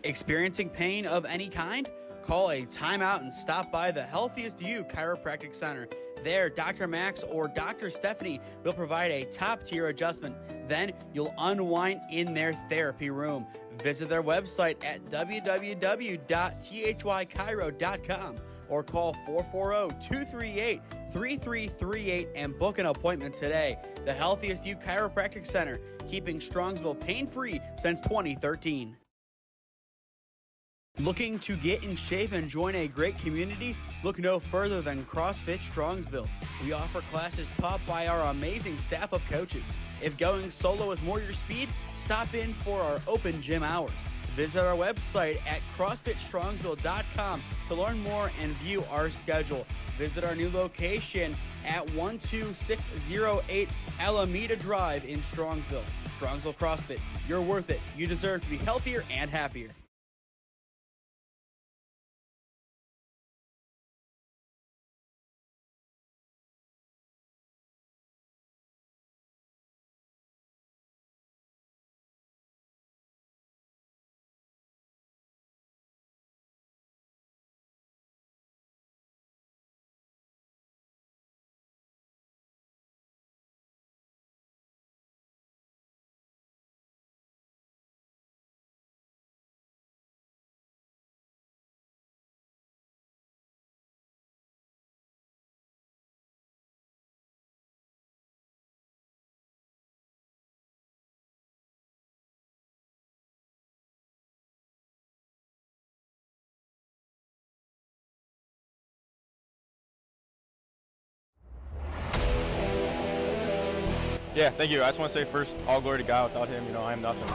Experiencing pain of any kind? Call a timeout and stop by the Healthiest You Chiropractic Center. There, Dr. Max or Dr. Stephanie will provide a top-tier adjustment. Then you'll unwind in their therapy room. Visit their website at www.thychiro.com or call 440-238-3338 and book an appointment today. The Healthiest You Chiropractic Center, keeping Strongsville pain-free since 2013. Looking to get in shape and join a great community? Look no further than CrossFit Strongsville. We offer classes taught by our amazing staff of coaches. If going solo is more your speed, stop in for our open gym hours. Visit our website at CrossFitStrongsville.com to learn more and view our schedule. Visit our new location at 12608 Alameda Drive in Strongsville. Strongsville CrossFit, you're worth it. You deserve to be healthier and happier. Yeah, thank you. I just want to say first, all glory to God. Without him, I am nothing.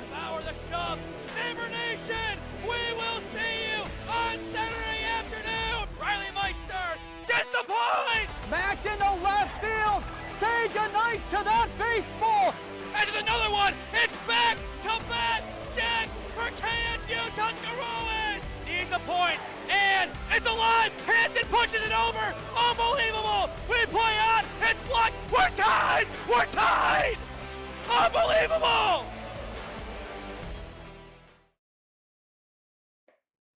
Power the shove, Neighbor Nation! We will see you on Saturday afternoon! Riley Meister gets the point! Back into left field! Say goodnight to that baseball! This is another one! It's back to back Jacks for KSU Tuscaroras! Needs a point, and it's alive! Hanson pushes it over! Unbelievable! We play on! It's blocked! We're tied! We're tied! Unbelievable!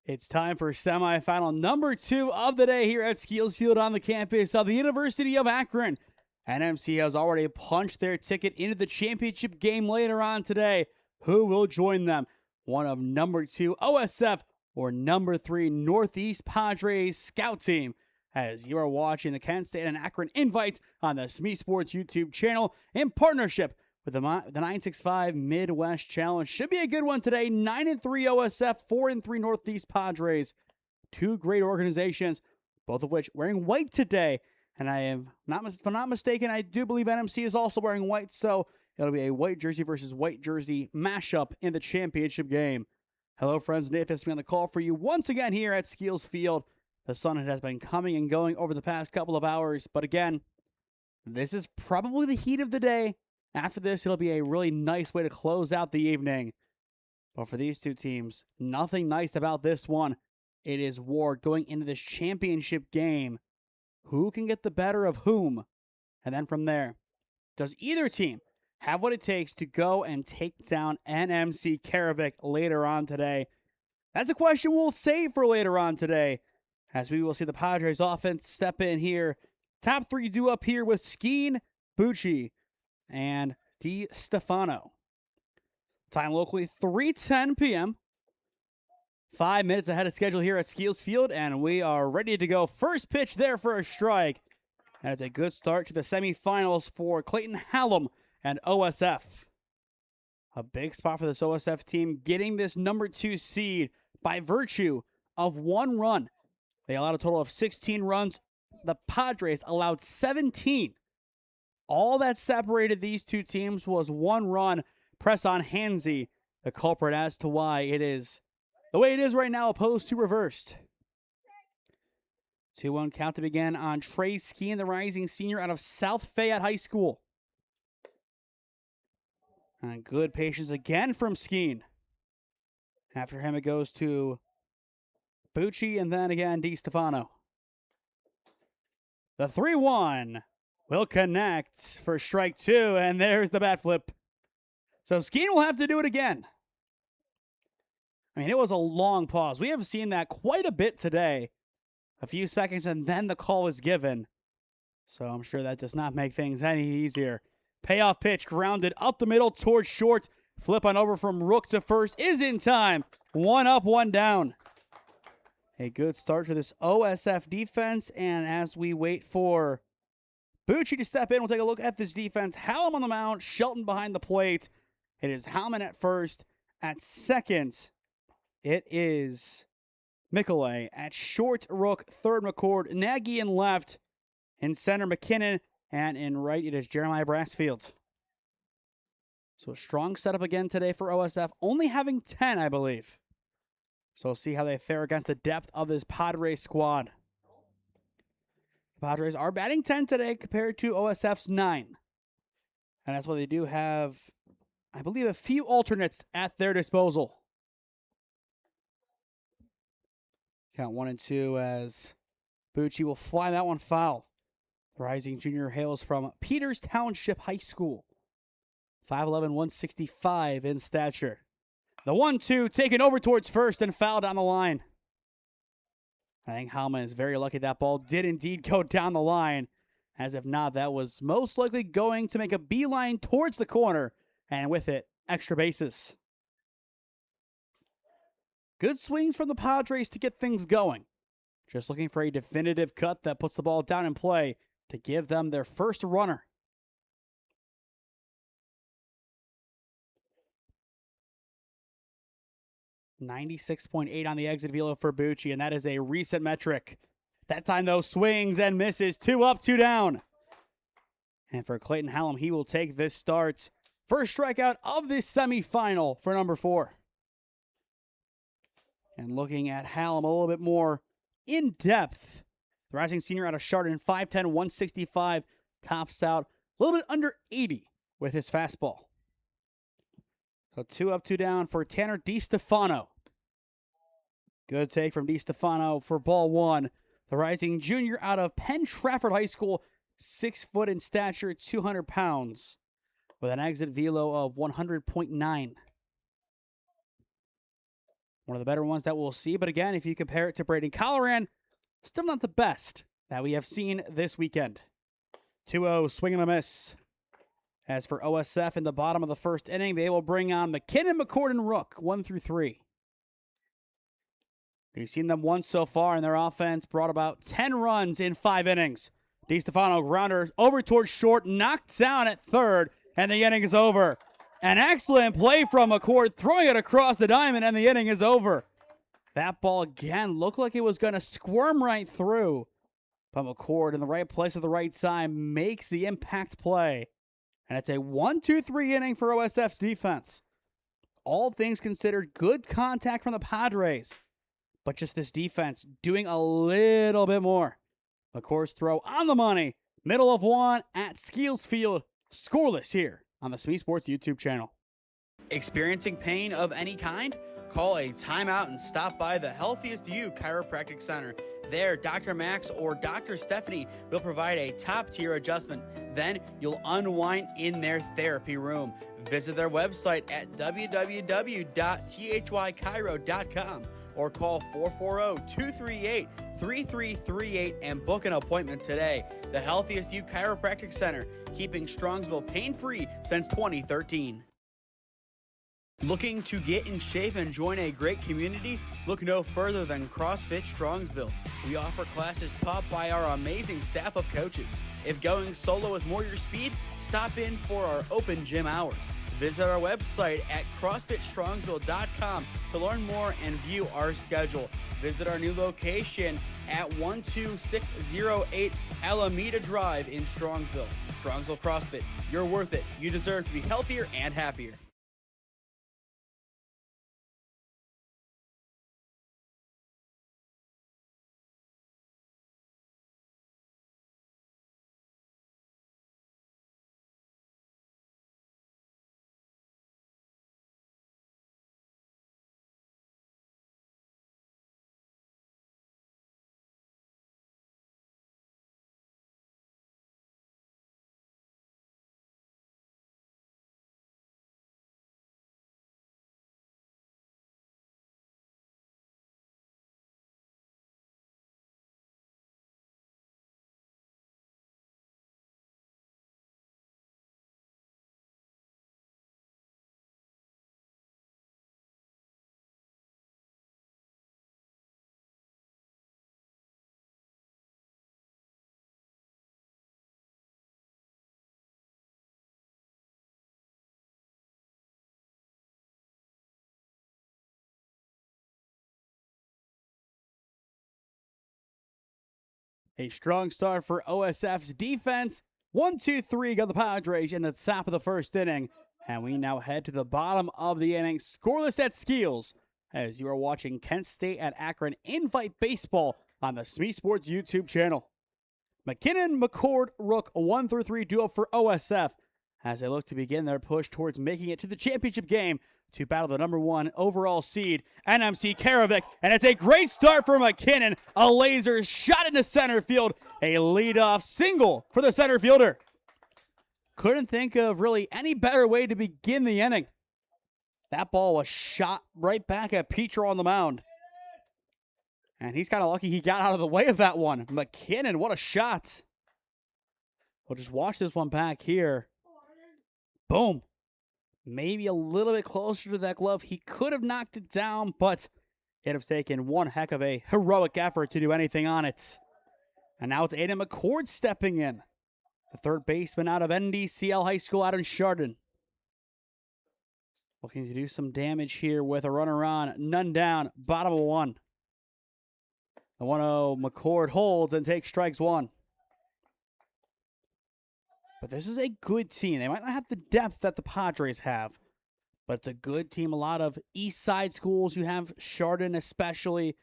It's time for semifinal number 2 of the day here at Skeeles Field on the campus of the University of Akron. NMC has already punched their ticket into the championship game later on today. Who will join them? One of number 2 OSF or number 3 Northeast Padres Scout Team. As you are watching the Kent State and Akron Invites on the SmeeSports YouTube channel in partnership with the 965 Midwest Challenge. Should be a good one today. 9-3 OSF, 4-3 Northeast Padres. Two great organizations, both of which wearing white today. And if I'm not mistaken, I do believe NMC is also wearing white, so it'll be a white jersey versus white jersey mashup in the championship game. Hello, friends. Nathan Smee on the call for you once again here at Skeeles Field. The sun has been coming and going over the past couple of hours, but again, this is probably the heat of the day. After this, it'll be a really nice way to close out the evening. But for these two teams, nothing nice about this one. It is war going into this championship game. Who can get the better of whom? And then from there, does either team have what it takes to go and take down NMC Karavic later on today? That's a question we'll save for later on today, as we will see the Padres offense step in here. Top 3 do up here with Skeen, Bucci, and Di Stefano. Time locally, 3:10 p.m. 5 minutes ahead of schedule here at Skeeles Field, and we are ready to go. First pitch there for a strike. And it's a good start to the semifinals for Clayton Hallam and OSF. A big spot for this OSF team, getting this number 2 seed by virtue of 1 run. They allowed a total of 16 runs. The Padres allowed 17. All that separated these two teams was 1 run. Press on Hansey, the culprit as to why it is the way it is right now, opposed to reversed. 2-1 count to begin on Trey Skeen, the rising senior out of South Fayette High School. And good patience again from Skeen. After him, it goes to Bucci and then again Di Stefano. The 3-1 will connect for strike 2, and there's the bat flip. So Skeen will have to do it again. I mean, it was a long pause. We have seen that quite a bit today. A few seconds, and then the call was given. So I'm sure that does not make things any easier. Payoff pitch grounded up the middle towards short. Flip on over from Rook to first is in time. 1 up, 1 down. A good start to this OSF defense. And as we wait for Bucci to step in, we'll take a look at this defense. Hallam on the mound, Shelton behind the plate. It is Hallman at first. At second, it is Mikelay. At short, Rook. Third, McCord. Nagy in left. In center, McKinnon. And in right, it is Jeremiah Brassfield. So a strong setup again today for OSF. Only having 10, I believe. So we'll see how they fare against the depth of this Padres squad. The Padres are batting 10 today compared to OSF's 9. And that's why they do have, I believe, a few alternates at their disposal. Count 1 and 2 as Bucci will fly that one foul. The rising junior hails from Peters Township High School. 5'11", 165 in stature. The 1-2 taken over towards first and fouled down the line. I think Hallman is very lucky that ball did indeed go down the line. As if not, that was most likely going to make a beeline towards the corner. And with it, extra bases. Good swings from the Padres to get things going. Just looking for a definitive cut that puts the ball down in play to give them their first runner. .96 on the exit velo for Bucci, and that is a recent metric. That time, though, swings and misses. 2 up, 2 down. And for Clayton Hallam, he will take this start. First strikeout of this semifinal for number 4. And looking at Hallam a little bit more in depth. The rising senior out of Chardon, 5'10", 165, tops out a little bit under 80 with his fastball. So 2 up, 2 down for Tanner DiStefano. Good take from DiStefano for ball 1. The rising junior out of Penn Trafford High School, 6 foot in stature, 200 pounds, with an exit velo of 100.9. One of the better ones that we'll see, but again, if you compare it to Braden Colloran, still not the best that we have seen this weekend. 2-0, swing and a miss. As for OSF in the bottom of the first inning, they will bring on McKinnon, McCord, and Rook, 1 through 3. We've seen them once so far, and their offense brought about 10 runs in 5 innings. DiStefano grounder over towards short, knocked down at third, and the inning is over. An excellent play from McCord, throwing it across the diamond, and the inning is over. That ball again looked like it was going to squirm right through, but McCord in the right place at the right time makes the impact play. And it's a 1-2-3 inning for OSF's defense. All things considered, good contact from the Padres. But just this defense doing a little bit more. McCord's throw on the money. Middle of 1 at Skeeles Field. Scoreless here on the SmeeSports YouTube channel. Experiencing pain of any kind? Call a timeout and stop by the Healthiest You Chiropractic Center. There, Dr. Max or Dr. Stephanie will provide a top-tier adjustment. Then you'll unwind in their therapy room. Visit their website at www.thychiro.com or call 440-238-3338 and book an appointment today. The Healthiest You Chiropractic Center, keeping Strongsville pain-free since 2013. Looking to get in shape and join a great community? Look no further than CrossFit Strongsville. We offer classes taught by our amazing staff of coaches. If going solo is more your speed, stop in for our open gym hours. Visit our website at CrossFitStrongsville.com to learn more and view our schedule. Visit our new location at 12608 Alameda Drive in Strongsville. Strongsville CrossFit, you're worth it. You deserve to be healthier and happier. A strong start for OSF's defense. 1-2-3 got the Padres in the top of the first inning. And we now head to the bottom of the inning. Scoreless at Skeeles as you are watching Kent State at Akron Invite Baseball on the SmeeSports YouTube channel. McKinnon, McCord, Rook, 1-3 duo for OSF as they look to begin their push towards making it to the championship game to battle the number 1 overall seed, NMC Karavik. And it's a great start for McKinnon. A laser shot into center field. A leadoff single for the center fielder. Couldn't think of really any better way to begin the inning. That ball was shot right back at Petro on the mound. And he's kind of lucky he got out of the way of that one. McKinnon, what a shot. We'll just watch this one back here. Boom. Maybe a little bit closer to that glove. He could have knocked it down, but it'd have taken one heck of a heroic effort to do anything on it. And now it's Aiden McCord stepping in. The third baseman out of NDCL High School out in Chardon. Looking to do some damage here with a runner on, none down, bottom of 1. The 1-0 McCord holds and takes strikes 1. But this is a good team. They might not have the depth that the Padres have, but it's a good team. A lot of East Side schools. You have Chardon especially,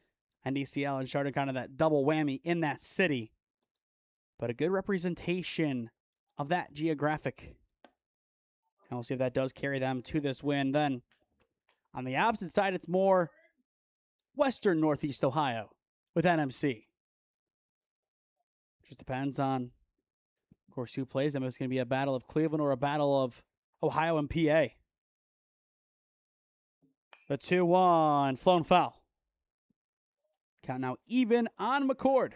NDCL and Chardon, kind of that double whammy in that city. But a good representation of that geographic. And we'll see if that does carry them to this win. Then on the opposite side, it's more Western Northeast Ohio with NMC. Just depends on, of course, who plays them. It's going to be a battle of Cleveland or a battle of Ohio and PA. The 2-1, flown foul. Count now even on McCord.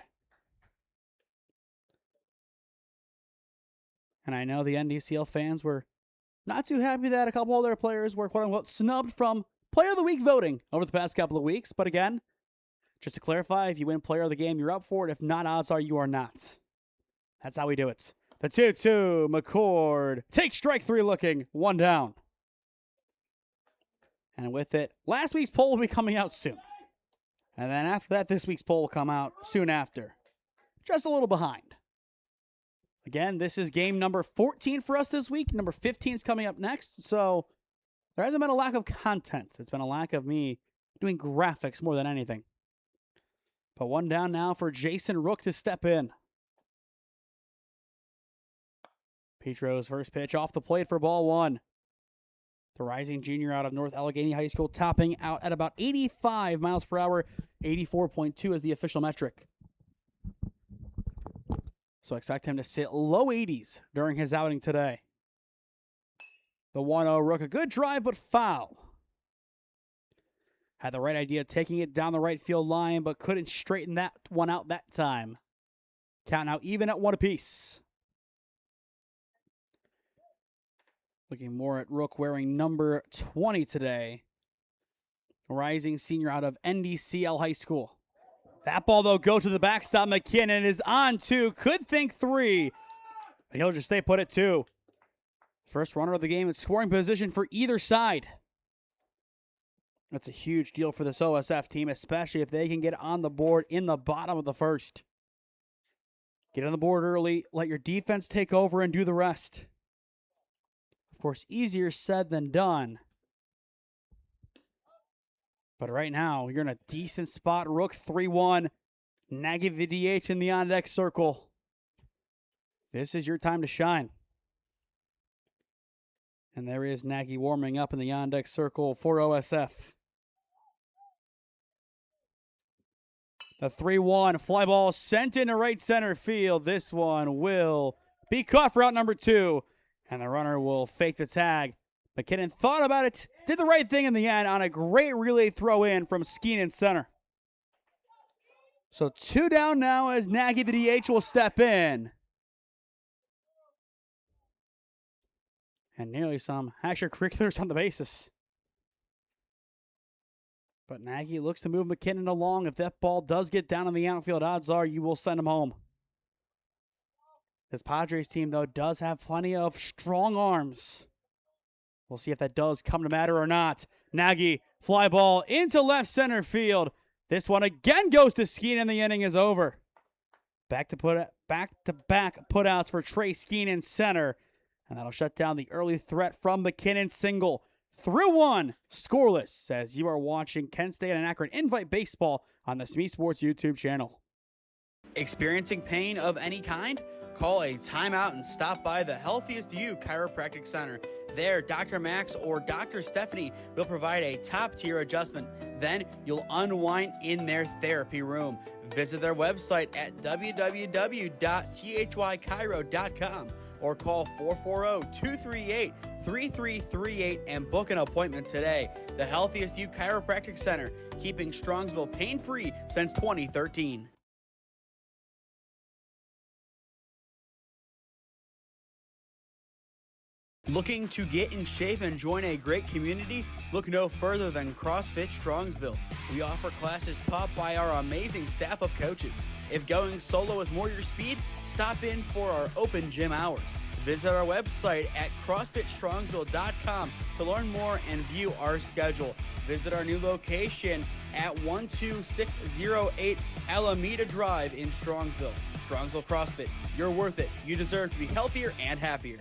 And I know the NDCL fans were not too happy that a couple of their players were, quote-unquote, snubbed from Player of the Week voting over the past couple of weeks. But again, just to clarify, if you win Player of the Game, you're up for it. If not, odds are you are not. That's how we do it. The 2-2, McCord takes strike 3 looking, 1 down. And with it, last week's poll will be coming out soon. And then after that, this week's poll will come out soon after. Just a little behind. Again, this is game number 14 for us this week. Number 15 is coming up next. So there hasn't been a lack of content. It's been a lack of me doing graphics more than anything. But 1 down now for Jason Rook to step in. Petro's first pitch off the plate for ball 1. The rising junior out of North Allegheny High School topping out at about 85 miles per hour. 84.2 is the official metric. So expect him to sit low 80s during his outing today. The 1-0 Rook, a good drive, but foul. Had the right idea, taking it down the right field line, but couldn't straighten that one out that time. Count now even at 1 apiece. Looking more at Rook wearing number 20 today. Rising senior out of NDCL High School. That ball, though, goes to the backstop. McKinnon is on 2. Could think 3. But he'll just stay put at 2. First runner of the game in scoring position for either side. That's a huge deal for this OSF team, especially if they can get on the board in the bottom of the first. Get on the board early, let your defense take over and do the rest. Of course, easier said than done. But right now, you're in a decent spot. Rook 3-1. Nagy the DH in the on-deck circle. This is your time to shine. And there is Nagy warming up in the on-deck circle for OSF. The 3-1 fly ball sent into right center field. This one will be caught for out number 2. And the runner will fake the tag. McKinnon thought about it, did the right thing in the end on a great relay throw in from Skeen in center. So 2 down now as Nagy the DH will step in. And nearly some extracurriculars on the bases. But Nagy looks to move McKinnon along. If that ball does get down in the outfield, odds are you will send him home. This Padres team, though, does have plenty of strong arms. We'll see if that does come to matter or not. Nagy, fly ball into left center field. This one again goes to Skeen and the inning is over. Back-to-back putouts for Trey Skeen in center. And that'll shut down the early threat from McKinnon single. Through one, scoreless, as you are watching Kent State and Akron Invite Baseball on the SmeeSports YouTube channel. Experiencing pain of any kind? Call a timeout and stop by the Healthiest You Chiropractic Center. There, Dr. Max or Dr. Stephanie will provide a top-tier adjustment. Then you'll unwind in their therapy room. Visit their website at www.thychiro.com or call 440-238-3338 and book an appointment today. The Healthiest You Chiropractic Center, keeping Strongsville pain-free since 2013. Looking to get in shape and join a great community? Look no further than CrossFit Strongsville. We offer classes taught by our amazing staff of coaches. If going solo is more your speed, stop in for our open gym hours. Visit our website at CrossFitStrongsville.com to learn more and view our schedule. Visit our new location at 12608 Alameda Drive in Strongsville. Strongsville CrossFit, you're worth it. You deserve to be healthier and happier.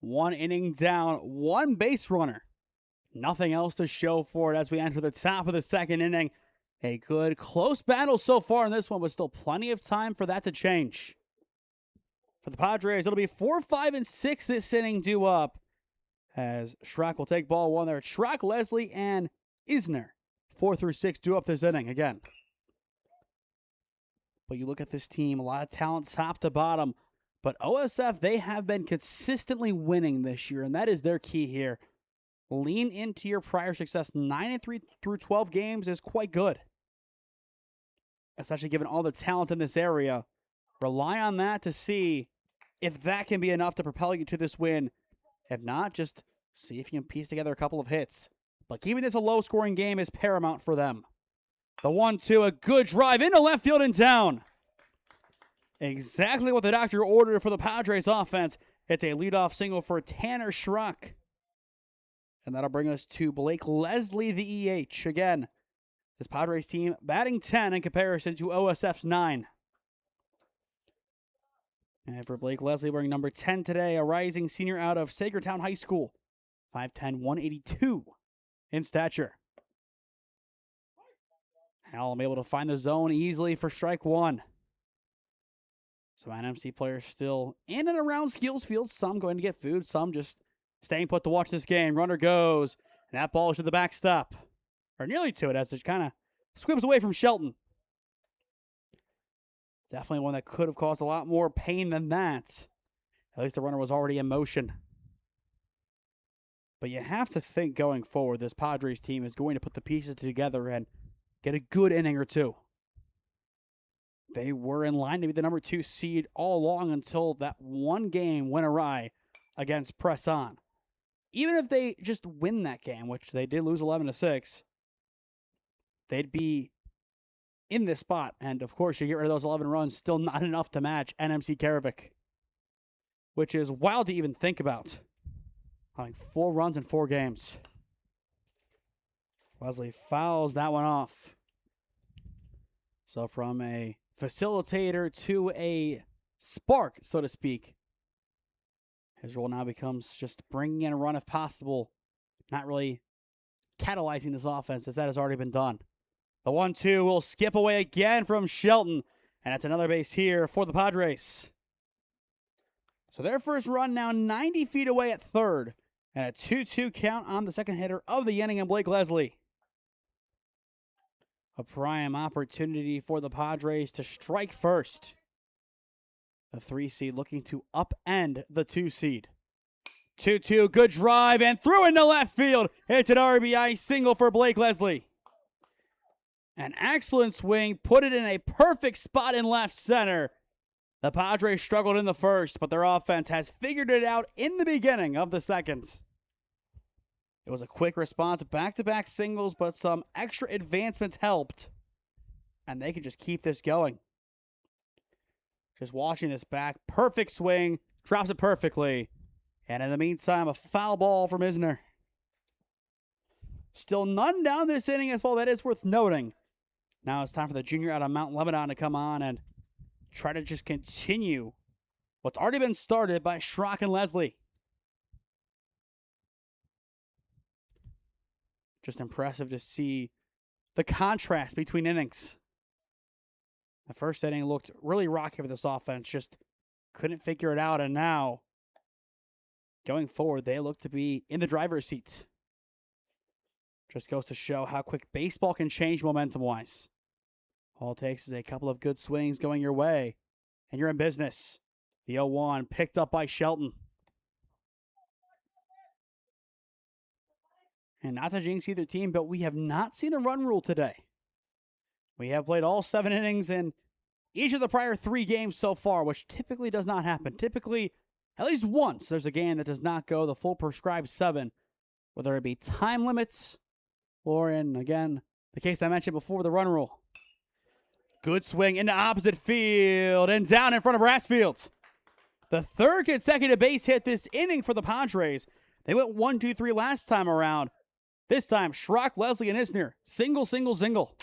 One inning down, one base runner. Nothing else to show for it as we enter the top of the second inning. A good close battle so far in this one, but still plenty of time for that to change. For the Padres, it'll be 4, 5, and 6 this inning due up. As Schrock will take ball one there. Schrock, Leslie, and Isner. 4 through 6 due up this inning again. But you look at this team, a lot of talent top to bottom. But OSF, they have been consistently winning this year, and that is their key here. Lean into your prior success. 9-3 through 12 games is quite good, especially given all the talent in this area. Rely on that to see if that can be enough to propel you to this win. If not, just see if you can piece together a couple of hits. But keeping this a low-scoring game is paramount for them. The 1-2, a good drive into left field and down. Exactly what the doctor ordered for the Padres offense. It's a leadoff single for Tanner Schrock. And that'll bring us to Blake Leslie, the EH. Again, this Padres team batting 10 in comparison to OSF's 9. And for Blake Leslie, wearing number 10 today, a rising senior out of Sagertown High School. 5'10", 182 in stature. Hallam able to find the zone easily for strike one. So NMC players still in and around Skeeles Field. Some going to get food, some just staying put to watch this game. Runner goes, and that ball is to the backstop. Or nearly to it as it kind of squibs away from Shelton. Definitely one that could have caused a lot more pain than that. At least the runner was already in motion. But you have to think going forward, this Padres team is going to put the pieces together and get a good inning or two. They were in line to be the number 2 seed all along until that one game went awry against Press On. Even if they just win that game, which they did lose 11-6, they'd be in this spot. And of course, you get rid of those 11 runs, still not enough to match NMC Karevik, which is wild to even think about. Having 4 runs in 4 games. Leslie fouls that one off. So from a facilitator to a spark, so to speak, his role now becomes just bringing in a run if possible, not really catalyzing this offense as that has already been done. The 1-2 will skip away again from Shelton, and it's another base here for the Padres. So their first run now 90 feet away at third, and a 2-2 count on the second hitter of the inning, and Blake Leslie. A prime opportunity for the Padres to strike first. The 3 seed looking to upend the 2 seed. 2-2, good drive, and through into left field. It's an RBI single for Blake Leslie. An excellent swing, put it in a perfect spot in left center. The Padres struggled in the first, but their offense has figured it out in the beginning of the second. It was a quick response, back-to-back singles, but some extra advancements helped. And they can just keep this going. Just watching this back. Perfect swing. Drops it perfectly. And in the meantime, a foul ball from Isner. Still none down this inning as well. That is worth noting. Now it's time for the junior out of Mount Lebanon to come on and try to just continue what's already been started by Schrock and Leslie. Just impressive to see the contrast between innings. The first inning looked really rocky for this offense. Just couldn't figure it out. And now, going forward, they look to be in the driver's seat. Just goes to show how quick baseball can change momentum-wise. All it takes is a couple of good swings going your way, and you're in business. The 0-1 picked up by Shelton. And not to jinx either team, but we have not seen a run rule today. We have played all 7 innings in each of the prior 3 games so far, which typically does not happen. Typically, at least once, there's a game that does not go the full prescribed 7, whether it be time limits or in, again, the case I mentioned before, the run rule. Good swing into opposite field and down in front of Brassfield. The 3rd consecutive base hit this inning for the Padres. They went 1-2-3 last time around. This time, Schrock, Leslie, and Isner. Single, single, single.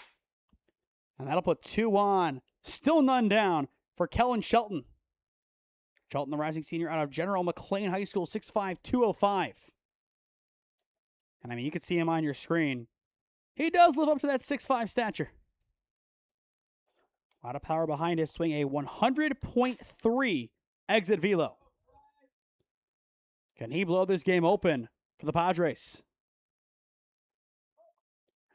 And that'll put 2 on. Still none down for Kellen Shelton. Shelton, the rising senior out of General McLean High School, 6'5", 205. And I mean, you can see him on your screen. He does live up to that 6'5" stature. A lot of power behind his swing. A 100.3 exit velo. Can he blow this game open for the Padres?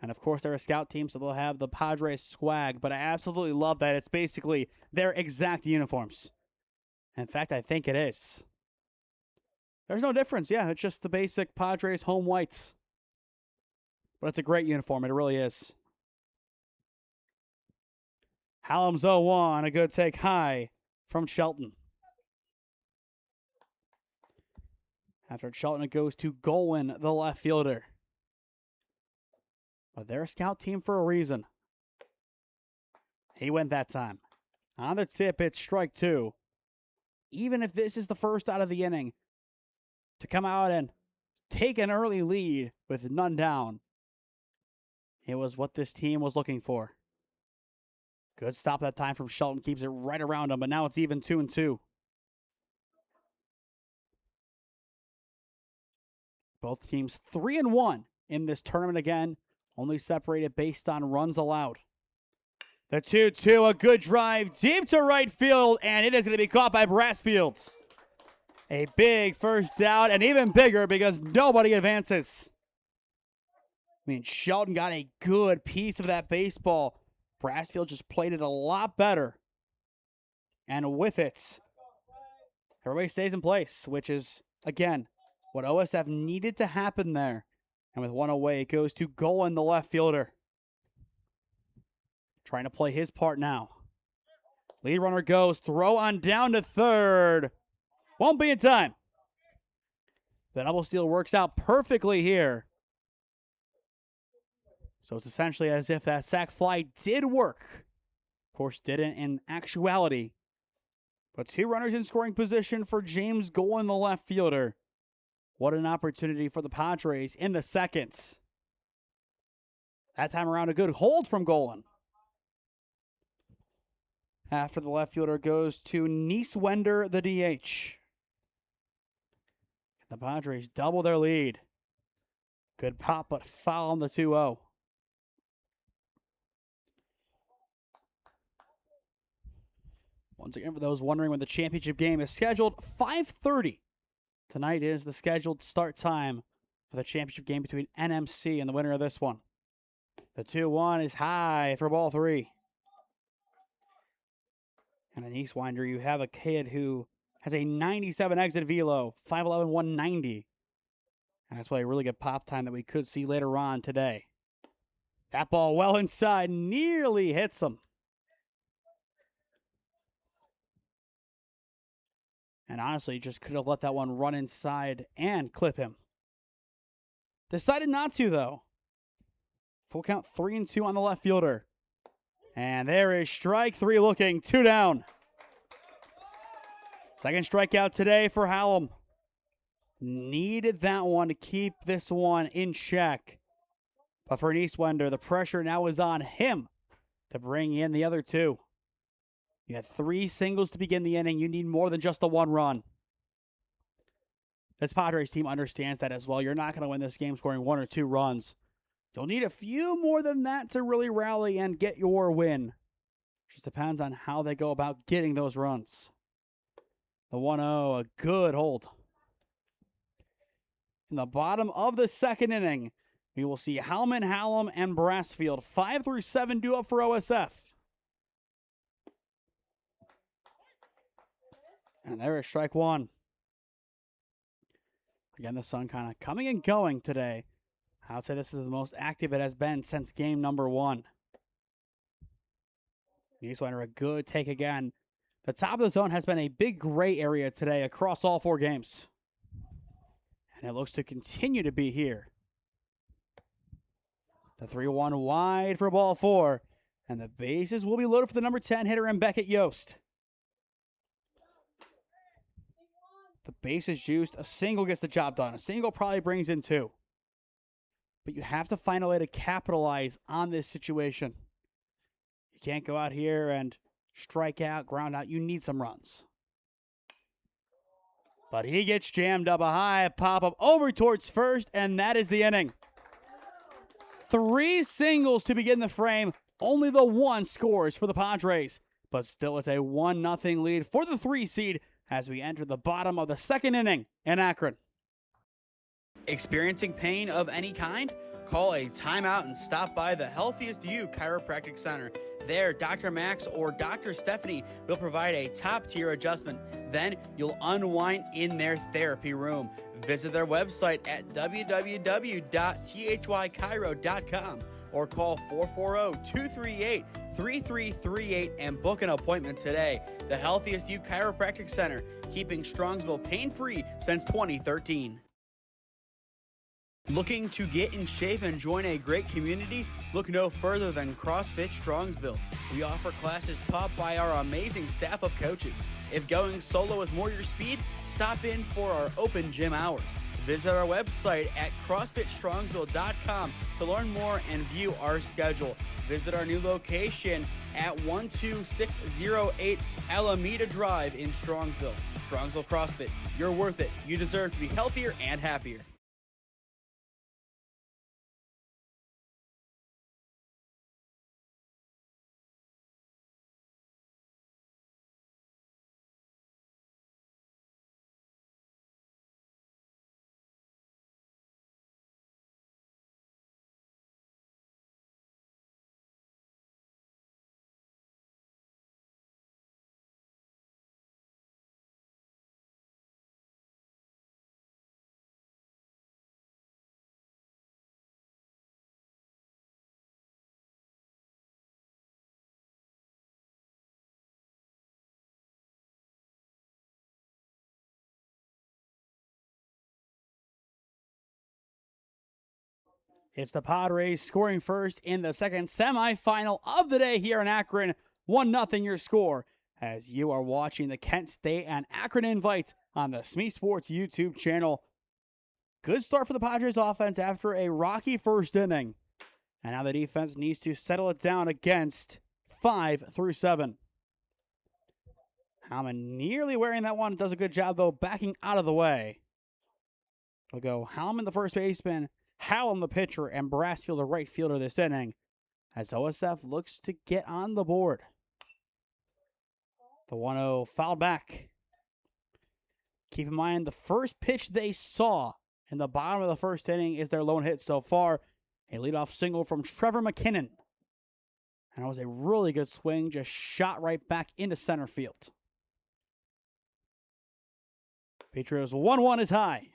And of course, they're a scout team, so they'll have the Padres swag. But I absolutely love that it's basically their exact uniforms. In fact, I think it is. There's no difference. Yeah, it's just the basic Padres home whites. But it's a great uniform. It really is. Hallam's 0-1. A good take high from Shelton. After Shelton, it goes to Golan, the left fielder. But they're a scout team for a reason. He went that time. On the tip, it's strike 2. Even if this is the first out of the inning, to come out and take an early lead with none down, it was what this team was looking for. Good stop that time from Shelton. Keeps it right around him, but now it's even 2-2. Both teams 3-1 in this tournament again. Only separated based on runs allowed. The 2-2, a good drive deep to right field, and it is going to be caught by Brassfield. A big first out, and even bigger because nobody advances. I mean, Shelton got a good piece of that baseball. Brassfield just played it a lot better. And with it, everybody stays in place, which is, again, what OSF needed to happen there. And with 1 away, it goes to Golan, the left fielder. Trying to play his part now. Lead runner goes, throw on down to third. Won't be in time. The double steal works out perfectly here. So it's essentially as if that sac fly did work. Of course, didn't in actuality. But 2 runners in scoring position for James Golan, the left fielder. What an opportunity for the Padres in the seconds. That time around, a good hold from Golan. After the left fielder goes to Nieswender, the DH. The Padres double their lead. Good pop, but foul on the 2-0. Once again, for those wondering when the championship game is scheduled, 5:30. Tonight is the scheduled start time for the championship game between NMC and the winner of this one. The 2-1 is high for ball 3. And in Eastwinder, you have a kid who has a 97 exit velo, 5'11", 190. And that's why a really good pop time that we could see later on today. That ball well inside, nearly hits him. And honestly, just could have let that one run inside and clip him. Decided not to, though. Full count 3-2 on the left fielder. And there is strike three looking, 2 down. Second strikeout today for Hallam. Needed that one to keep this one in check. But for Nieswender, the pressure now is on him to bring in the other 2. You had 3 singles to begin the inning. You need more than just the 1 run. This Padres team understands that as well. You're not going to win this game scoring 1 or 2 runs. You'll need a few more than that to really rally and get your win. Just depends on how they go about getting those runs. The 1-0, a good hold. In the bottom of the second inning, we will see Hallam and Brassfield. 5 through 7 due up for OSF. And there is strike 1. Again, the sun kind of coming and going today. I would say this is the most active it has been since game number 1. Nieswender, a good take again. The top of the zone has been a big gray area today across all 4 games. And it looks to continue to be here. The 3-1 wide for ball 4. And the bases will be loaded for the number 10 hitter and Beckett Yost. The base is juiced. A single gets the job done. A single probably brings in 2. But you have to find a way to capitalize on this situation. You can't go out here and strike out, ground out. You need some runs. But he gets jammed up a high pop-up over towards first, and that is the inning. 3 singles to begin the frame. Only the 1 scores for the Padres. But still, it's a 1-0 lead for the 3 seed as we enter the bottom of the second inning in Akron. Experiencing pain of any kind? Call a timeout and stop by the Healthiest You Chiropractic Center. There, Dr. Max or Dr. Stephanie will provide a top-tier adjustment. Then you'll unwind in their therapy room. Visit their website at www.thychiro.com or call 440-238-3338 and book an appointment today. The Healthiest You Chiropractic Center, keeping Strongsville pain-free since 2013. Looking to get in shape and join a great community? Look no further than CrossFit Strongsville. We offer classes taught by our amazing staff of coaches. If going solo is more your speed, stop in for our open gym hours. Visit our website at CrossFitStrongsville.com to learn more and view our schedule. Visit our new location at 12608 Alameda Drive in Strongsville. Strongsville CrossFit, you're worth it. You deserve to be healthier and happier. It's the Padres scoring first in the second semifinal of the day here in Akron. 1-0 your score as you are watching the Kent State and Akron Invites on the SmeeSports YouTube channel. Good start for the Padres offense after a rocky first inning. And now the defense needs to settle it down against 5 through 7. Hallman nearly wearing that one. Does a good job, though, backing out of the way. We'll go Hallman, the first baseman, Hallam, the pitcher, and Brassfield, the right fielder this inning, as OSF looks to get on the board. The 1-0 fouled back. Keep in mind, the first pitch they saw in the bottom of the first inning is their lone hit so far. A leadoff single from Trevor McKinnon. And it was a really good swing, just shot right back into center field. Patriots 1-1 is high.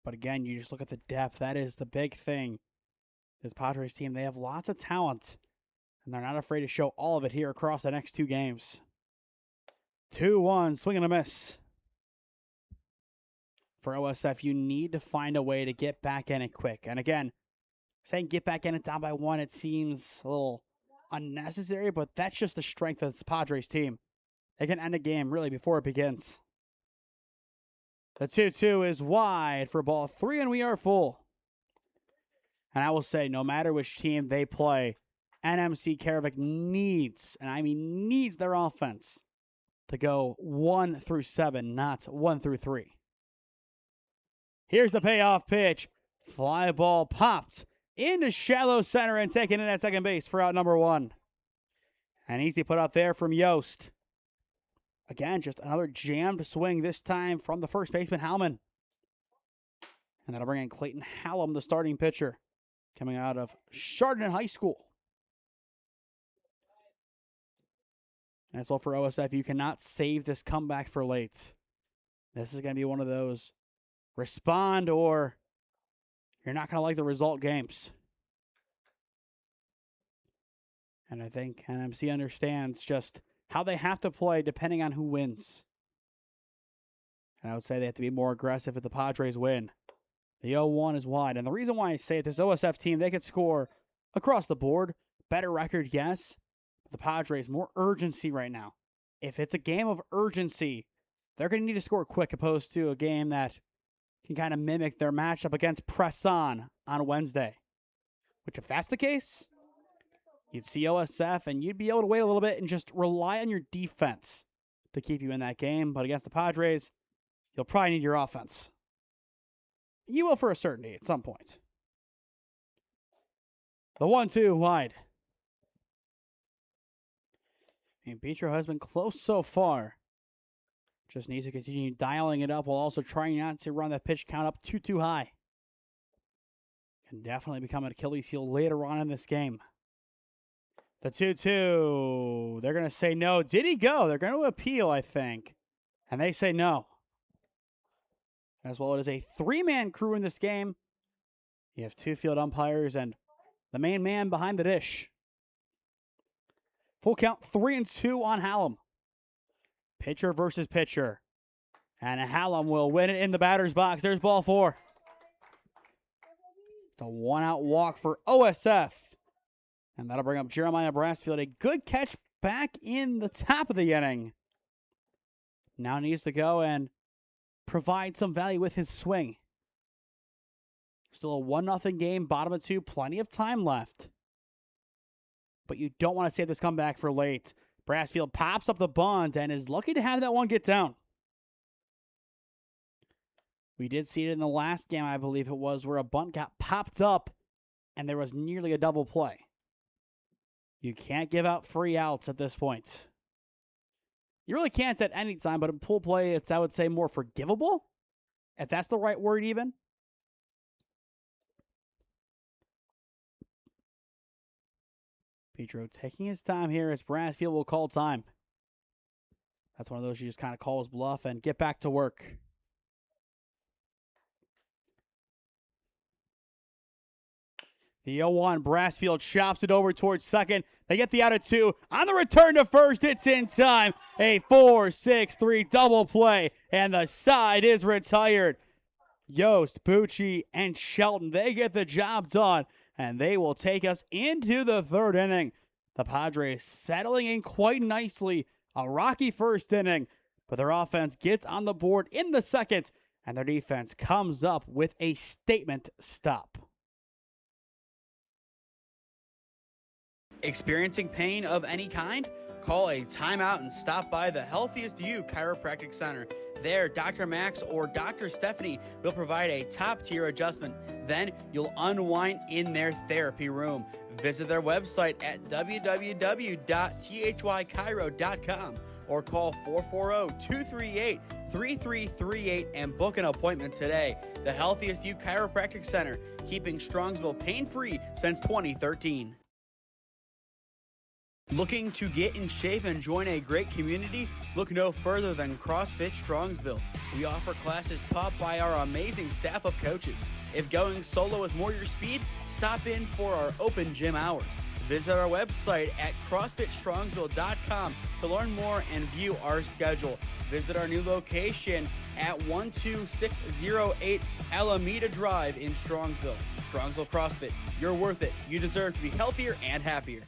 But again, you just look at the depth. That is the big thing. This Padres team, they have lots of talent. And they're not afraid to show all of it here across the next two games. 2-1, swing and a miss. For OSF, you need to find a way to get back in it quick. And again, saying get back in it down by 1, it seems a little unnecessary, but that's just the strength of this Padres team. They can end a game really before it begins. The 2-2 is wide for ball 3, and we are full. And I will say, no matter which team they play, NMC Karavik needs, and I mean needs, their offense to go 1 through 7, not 1 through 3. Here's the payoff pitch. Fly ball popped into shallow center and taken in at second base for out number 1. An easy put out there from Yost. Again, just another jammed swing, this time from the first baseman, Hallman. And that'll bring in Clayton Hallam, the starting pitcher, coming out of Chardon High School. And as well for OSF, you cannot save this comeback for late. This is going to be one of those respond or you're not going to like the result games. And I think NMC understands just how they have to play depending on who wins. And I would say they have to be more aggressive if the Padres win. The 0-1 is wide. And the reason why I say it, this OSF team, they could score across the board. Better record, yes. But the Padres, more urgency right now. If it's a game of urgency, they're going to need to score quick opposed to a game that can kind of mimic their matchup against Presson on Wednesday. Which, if that's the case, you'd see OSF and you'd be able to wait a little bit and just rely on your defense to keep you in that game. But against the Padres, you'll probably need your offense. You will for a certainty at some point. The 1-2 wide. And Petro has been close so far. Just needs to continue dialing it up while also trying not to run that pitch count up too high. Can definitely become an Achilles heel later on in this game. The 2-2. They're going to say no. Did he go? They're going to appeal, I think. And they say no. As well, it is a 3-man crew in this game. You have 2 field umpires and the main man behind the dish. Full count, 3-2 on Hallam. Pitcher versus pitcher. And Hallam will win it in the batter's box. There's ball 4. It's a 1-out walk for OSF. And that'll bring up Jeremiah Brassfield. A good catch back in the top of the inning. Now needs to go and provide some value with his swing. Still a 1-0 game, bottom of 2, plenty of time left. But you don't want to save this comeback for late. Brassfield pops up the bunt and is lucky to have that one get down. We did see it in the last game, I believe it was, where a bunt got popped up and there was nearly a double play. You can't give out free outs at this point. You really can't at any time, but in pool play, it's, I would say, more forgivable, if that's the right word even. Petro taking his time here as Brassfield will call time. That's one of those you just kind of call his bluff and get back to work. The 0-1, Brassfield chops it over towards second. They get the out of 2. On the return to first, it's in time. A 4-6-3 double play, and the side is retired. Yost, Bucci, and Shelton, they get the job done, and they will take us into the 3rd inning. The Padres settling in quite nicely. A rocky first inning, but their offense gets on the board in the 2nd, and their defense comes up with a statement stop. Experiencing pain of any kind? Call a timeout and stop by the Healthiest You Chiropractic Center. There, Dr. Max or Dr. Stephanie will provide a top-tier adjustment. Then you'll unwind in their therapy room. Visit their website at www.thychiro.com or call 440-238-3338 and book an appointment today. The Healthiest You Chiropractic Center, keeping Strongsville pain-free since 2013. Looking to get in shape and join a great community? Look no further than CrossFit Strongsville. We offer classes taught by our amazing staff of coaches. If going solo is more your speed, stop in for our open gym hours. Visit our website at CrossFitStrongsville.com to learn more and view our schedule. Visit our new location at 12608 Alameda Drive in Strongsville. Strongsville CrossFit, you're worth it. You deserve to be healthier and happier.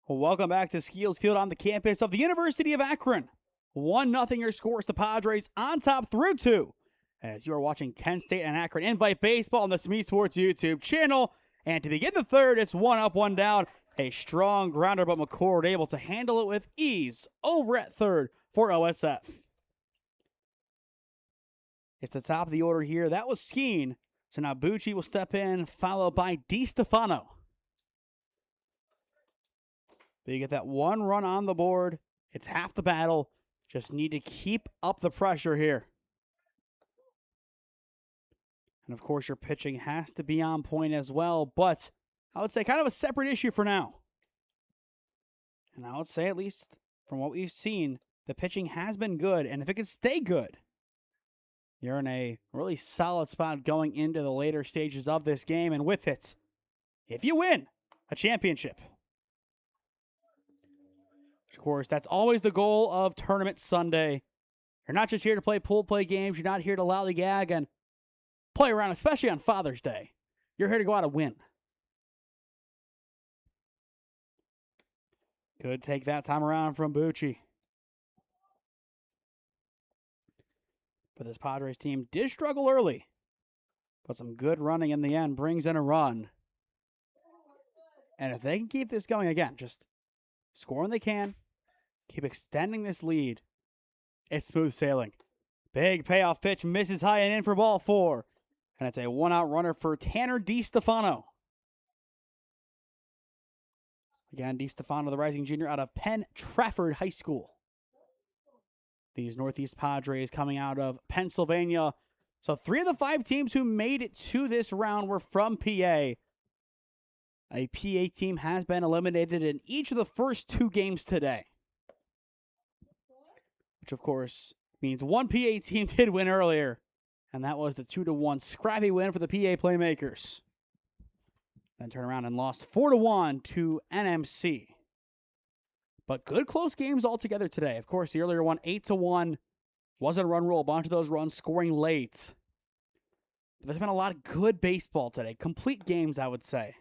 Welcome back to Skeeles Field on the campus of the University of Akron. 1-0 your score is the Padres on top through 2. As you are watching Kent State and Akron Invite Baseball on the SmeeSports YouTube channel. And to begin the third, it's 1 up, 1 down. A strong grounder, but McCord able to handle it with ease over at third for OSF. It's the top of the order here. That was Skeen. So now Bucci will step in, followed by DiStefano. But you get that 1 run on the board. It's half the battle. Just need to keep up the pressure here. And, of course, your pitching has to be on point as well. But I would say kind of a separate issue for now. And I would say, at least from what we've seen, the pitching has been good. And if it can stay good, you're in a really solid spot going into the later stages of this game. And with it, if you win a championship. Of course, that's always the goal of Tournament Sunday. You're not just here to play pool play games. You're not here to lollygag and play around, especially on Father's Day. You're here to go out and win. Good take that time around from Bucci. But this Padres team did struggle early. But some good running in the end brings in a run. And if they can keep this going again, just score when they can, keep extending this lead, it's smooth sailing. Big payoff pitch, misses high and in for ball 4. And it's a 1-out runner for Tanner DiStefano. Again, DiStefano, the rising junior out of Penn Trafford High School. These Northeast Padres coming out of Pennsylvania. So 3 of the 5 teams who made it to this round were from PA. A PA team has been eliminated in each of the first 2 games today. Which, of course, means one PA team did win earlier. And that was the 2-1 scrappy win for the PA Playmakers. Then turned around and lost 4-1 to NMC. But good close games altogether today. Of course, the earlier one, 8-1. Wasn't a run rule. A bunch of those runs scoring late. But there's been a lot of good baseball today. Complete games, I would say.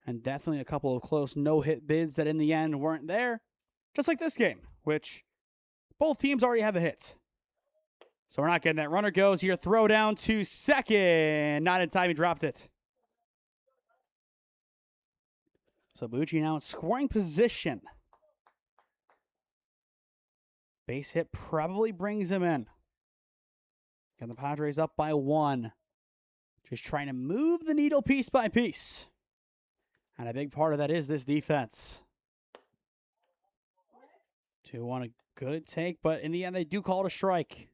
And definitely a couple of close no-hit bids that in the end weren't there. Just like this game, which both teams already have a hit. So we're not getting that. Runner goes here. Throw down to second. Not in time. He dropped it. So Bucci now in scoring position. Base hit probably brings him in. And the Padres up by 1. Just trying to move the needle piece by piece. And a big part of that is this defense. 2-1, a good take, but in the end, they do call it a strike.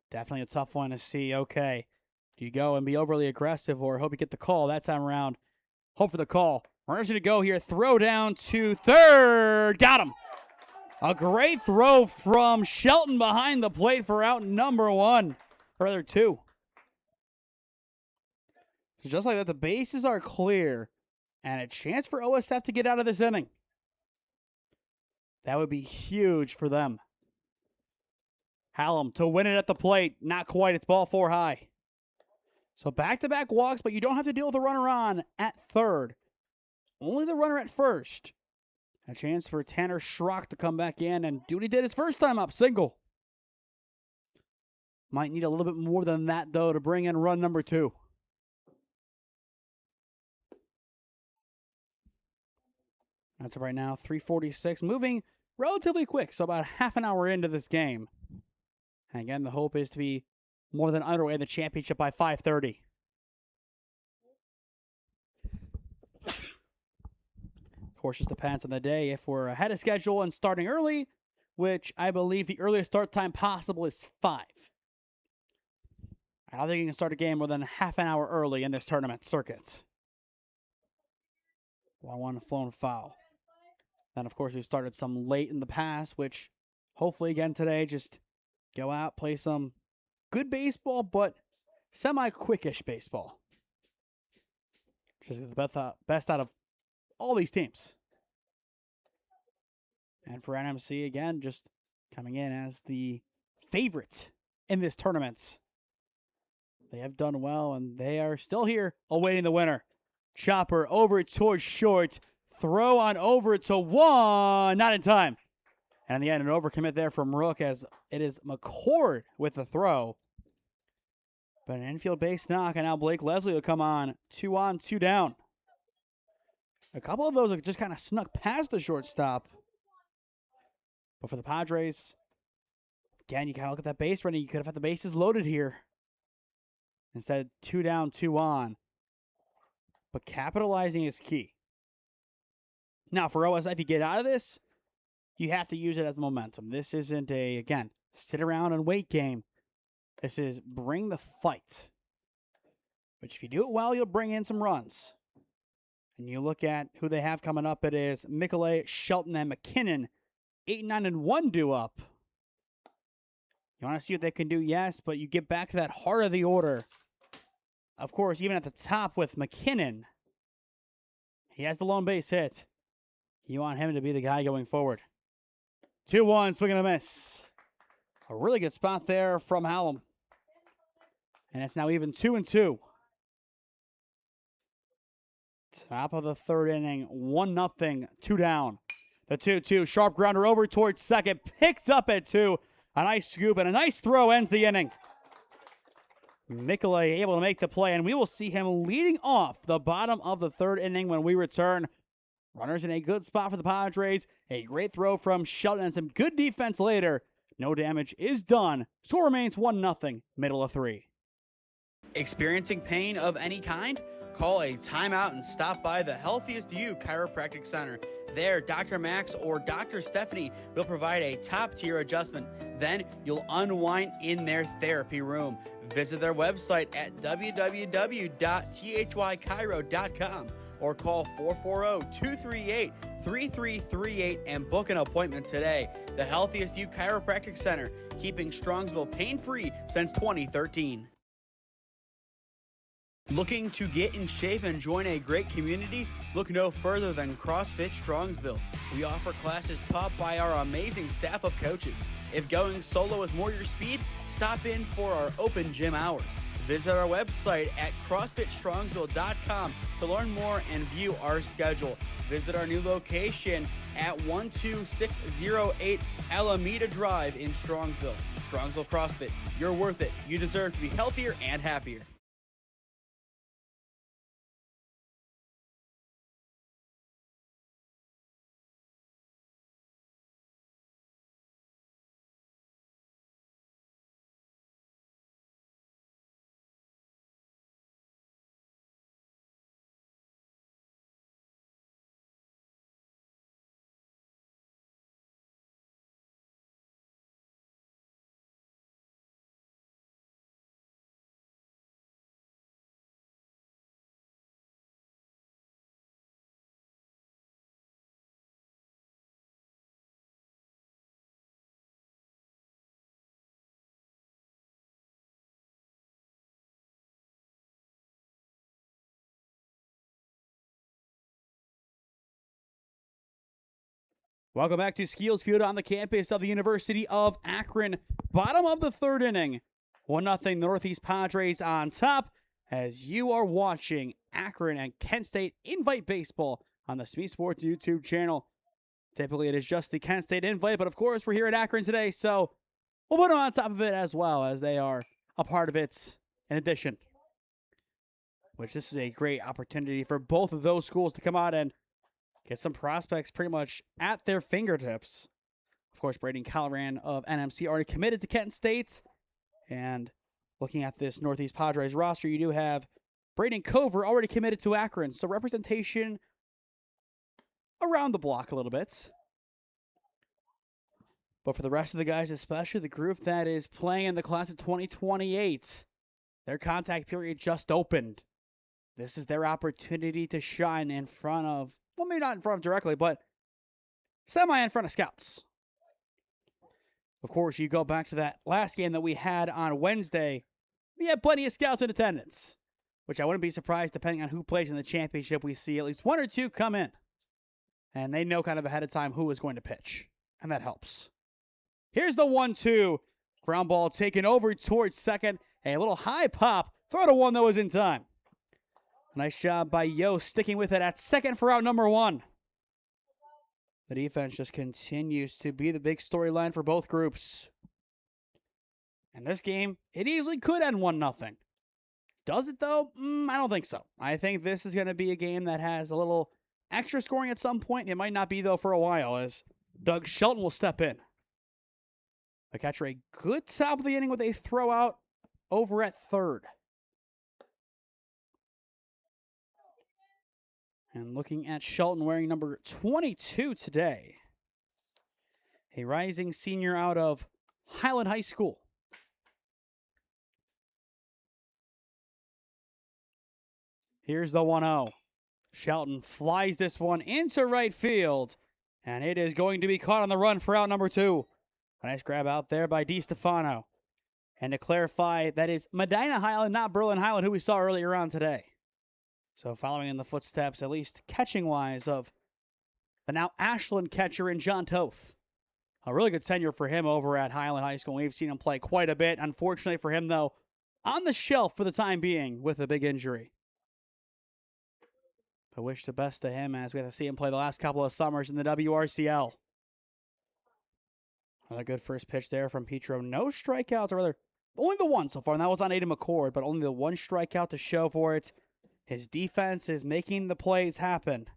Definitely a tough one to see. Okay, do you go and be overly aggressive or hope you get the call that time around? Hope for the call. Runners going to go here. Throw down to third. Got him. A great throw from Shelton behind the plate for out number 1. Or rather 2. So just like that, the bases are clear. And a chance for OSF to get out of this inning. That would be huge for them. Hallam to win it at the plate. Not quite. It's ball 4 high. So back-to-back walks, but you don't have to deal with the runner on at third. Only the runner at first. A chance for Tanner Schrock to come back in and do what he did his first time up. Single. Might need a little bit more than that, though, to bring in run number 2. That's it right now. 3:46. Moving relatively quick, so about half an hour into this game. And again, the hope is to be more than underway in the championship by 5:30. Of course, just depends on the day. If we're ahead of schedule and starting early, which I believe the earliest start time possible is 5. I don't think you can start a game more than half an hour early in this tournament circuit. 1-1 flown foul. Then, of course, we've started some late in the past, which hopefully again today, just go out, play some good baseball, but semi-quickish baseball. Just get the best out of all these teams. And for NMC, again, just coming in as the favorite in this tournament. They have done well, and they are still here awaiting the winner. Chopper over towards short. Throw on over to 1. Not in time. And in the end, an overcommit there from Rook as it is McCord with the throw. But an infield base knock, and now Blake Leslie will come on. 2 on, 2 down. A couple of those have just kind of snuck past the shortstop. But for the Padres, again, you kind of look at that base running. You could have had the bases loaded here. Instead, 2 down, 2 on. But capitalizing is key. Now, for OSF, if you get out of this, you have to use it as momentum. This isn't a, again, sit around and wait game. This is bring the fight. Which if you do it well, you'll bring in some runs. And you look at who they have coming up. It is Michelet, Shelton, and McKinnon. 8, 9, and 1 due up. You want to see what they can do? Yes, but you get back to that heart of the order. Of course, even at the top with McKinnon, he has the lone base hit. You want him to be the guy going forward. 2-1, swing and a miss. A really good spot there from Hallam. And it's now even 2-2. Top of the third inning, 1-0, 2 down. The 2-2, sharp grounder over towards second, picked up at 2. A nice scoop and a nice throw ends the inning. Michelet able to make the play, and we will see him leading off the bottom of the third inning when we return. Runners in a good spot for the Padres. A great throw from Shelton and some good defense later. No damage is done. Score remains 1-0, middle of 3. Experiencing pain of any kind? Call a timeout and stop by the Healthiest You Chiropractic Center. There, Dr. Max or Dr. Stephanie will provide a top-tier adjustment. Then you'll unwind in their therapy room. Visit their website at www.thychiro.com or call 440-238-3338 and book an appointment today. The Healthiest You Chiropractic Center, keeping Strongsville pain-free since 2013. Looking to get in shape and join a great community? Look no further than CrossFit Strongsville. We offer classes taught by our amazing staff of coaches. If going solo is more your speed, stop in for our open gym hours. Visit our website at CrossFitStrongsville.com to learn more and view our schedule. Visit our new location at 12608 Alameda Drive in Strongsville. Strongsville CrossFit, you're worth it. You deserve to be healthier and happier. Welcome back to Skeeles Field on the campus of the University of Akron. Bottom of the third inning. 1-0 Northeast Padres on top as you are watching Akron and Kent State Invite Baseball on the SmeeSports YouTube channel. Typically it is just the Kent State Invite, but of course we're here at Akron today, so we'll put them on top of it as well as they are a part of it in addition. Which this is a great opportunity for both of those schools to come out and get some prospects pretty much at their fingertips. Of course, Braden Calran of NMC already committed to Kent State. And looking at this Northeast Padres roster, you do have Braden Cover already committed to Akron. So representation around the block a little bit. But for the rest of the guys, especially the group that is playing in the class of 2028, their contact period just opened. This is their opportunity to shine in front of, well, maybe not in front of directly, but semi in front of scouts. Of course, you go back to that last game that we had on Wednesday. We had plenty of scouts in attendance, which I wouldn't be surprised, depending on who plays in the championship, we see at least one or two come in. And they know kind of ahead of time who is going to pitch, and that helps. Here's the 1-2. Ground ball taken over towards second. A little high pop. Throw to one that was in time. Nice job by Yo sticking with it at second for out number one. The defense just continues to be the big storyline for both groups. And this game, it easily could end 1-0. Does it, though? I don't think so. I think this is going to be a game that has a little extra scoring at some point. It might not be, though, for a while, as Doug Shelton will step in. The catcher, a good top of the inning with a throw out over at third. And looking at Shelton wearing number 22 today. A rising senior out of Highland High School. Here's the 1-0. Shelton flies this one into right field. And it is going to be caught on the run for out number 2. A nice grab out there by DiStefano. And to clarify, that is Medina Highland, not Berlin Highland, who we saw earlier on today. So following in the footsteps, at least catching-wise, of the now Ashland catcher in John Toth. A really good tenure for him over at Highland High School. We've seen him play quite a bit. Unfortunately for him, though, on the shelf for the time being with a big injury. I wish the best to him as we have to see him play the last couple of summers in the WRCL. Another good first pitch there from Petro. No strikeouts, or rather, only the one so far, and that was on Aiden McCord, but only the one strikeout to show for it. His defense is making the plays happen.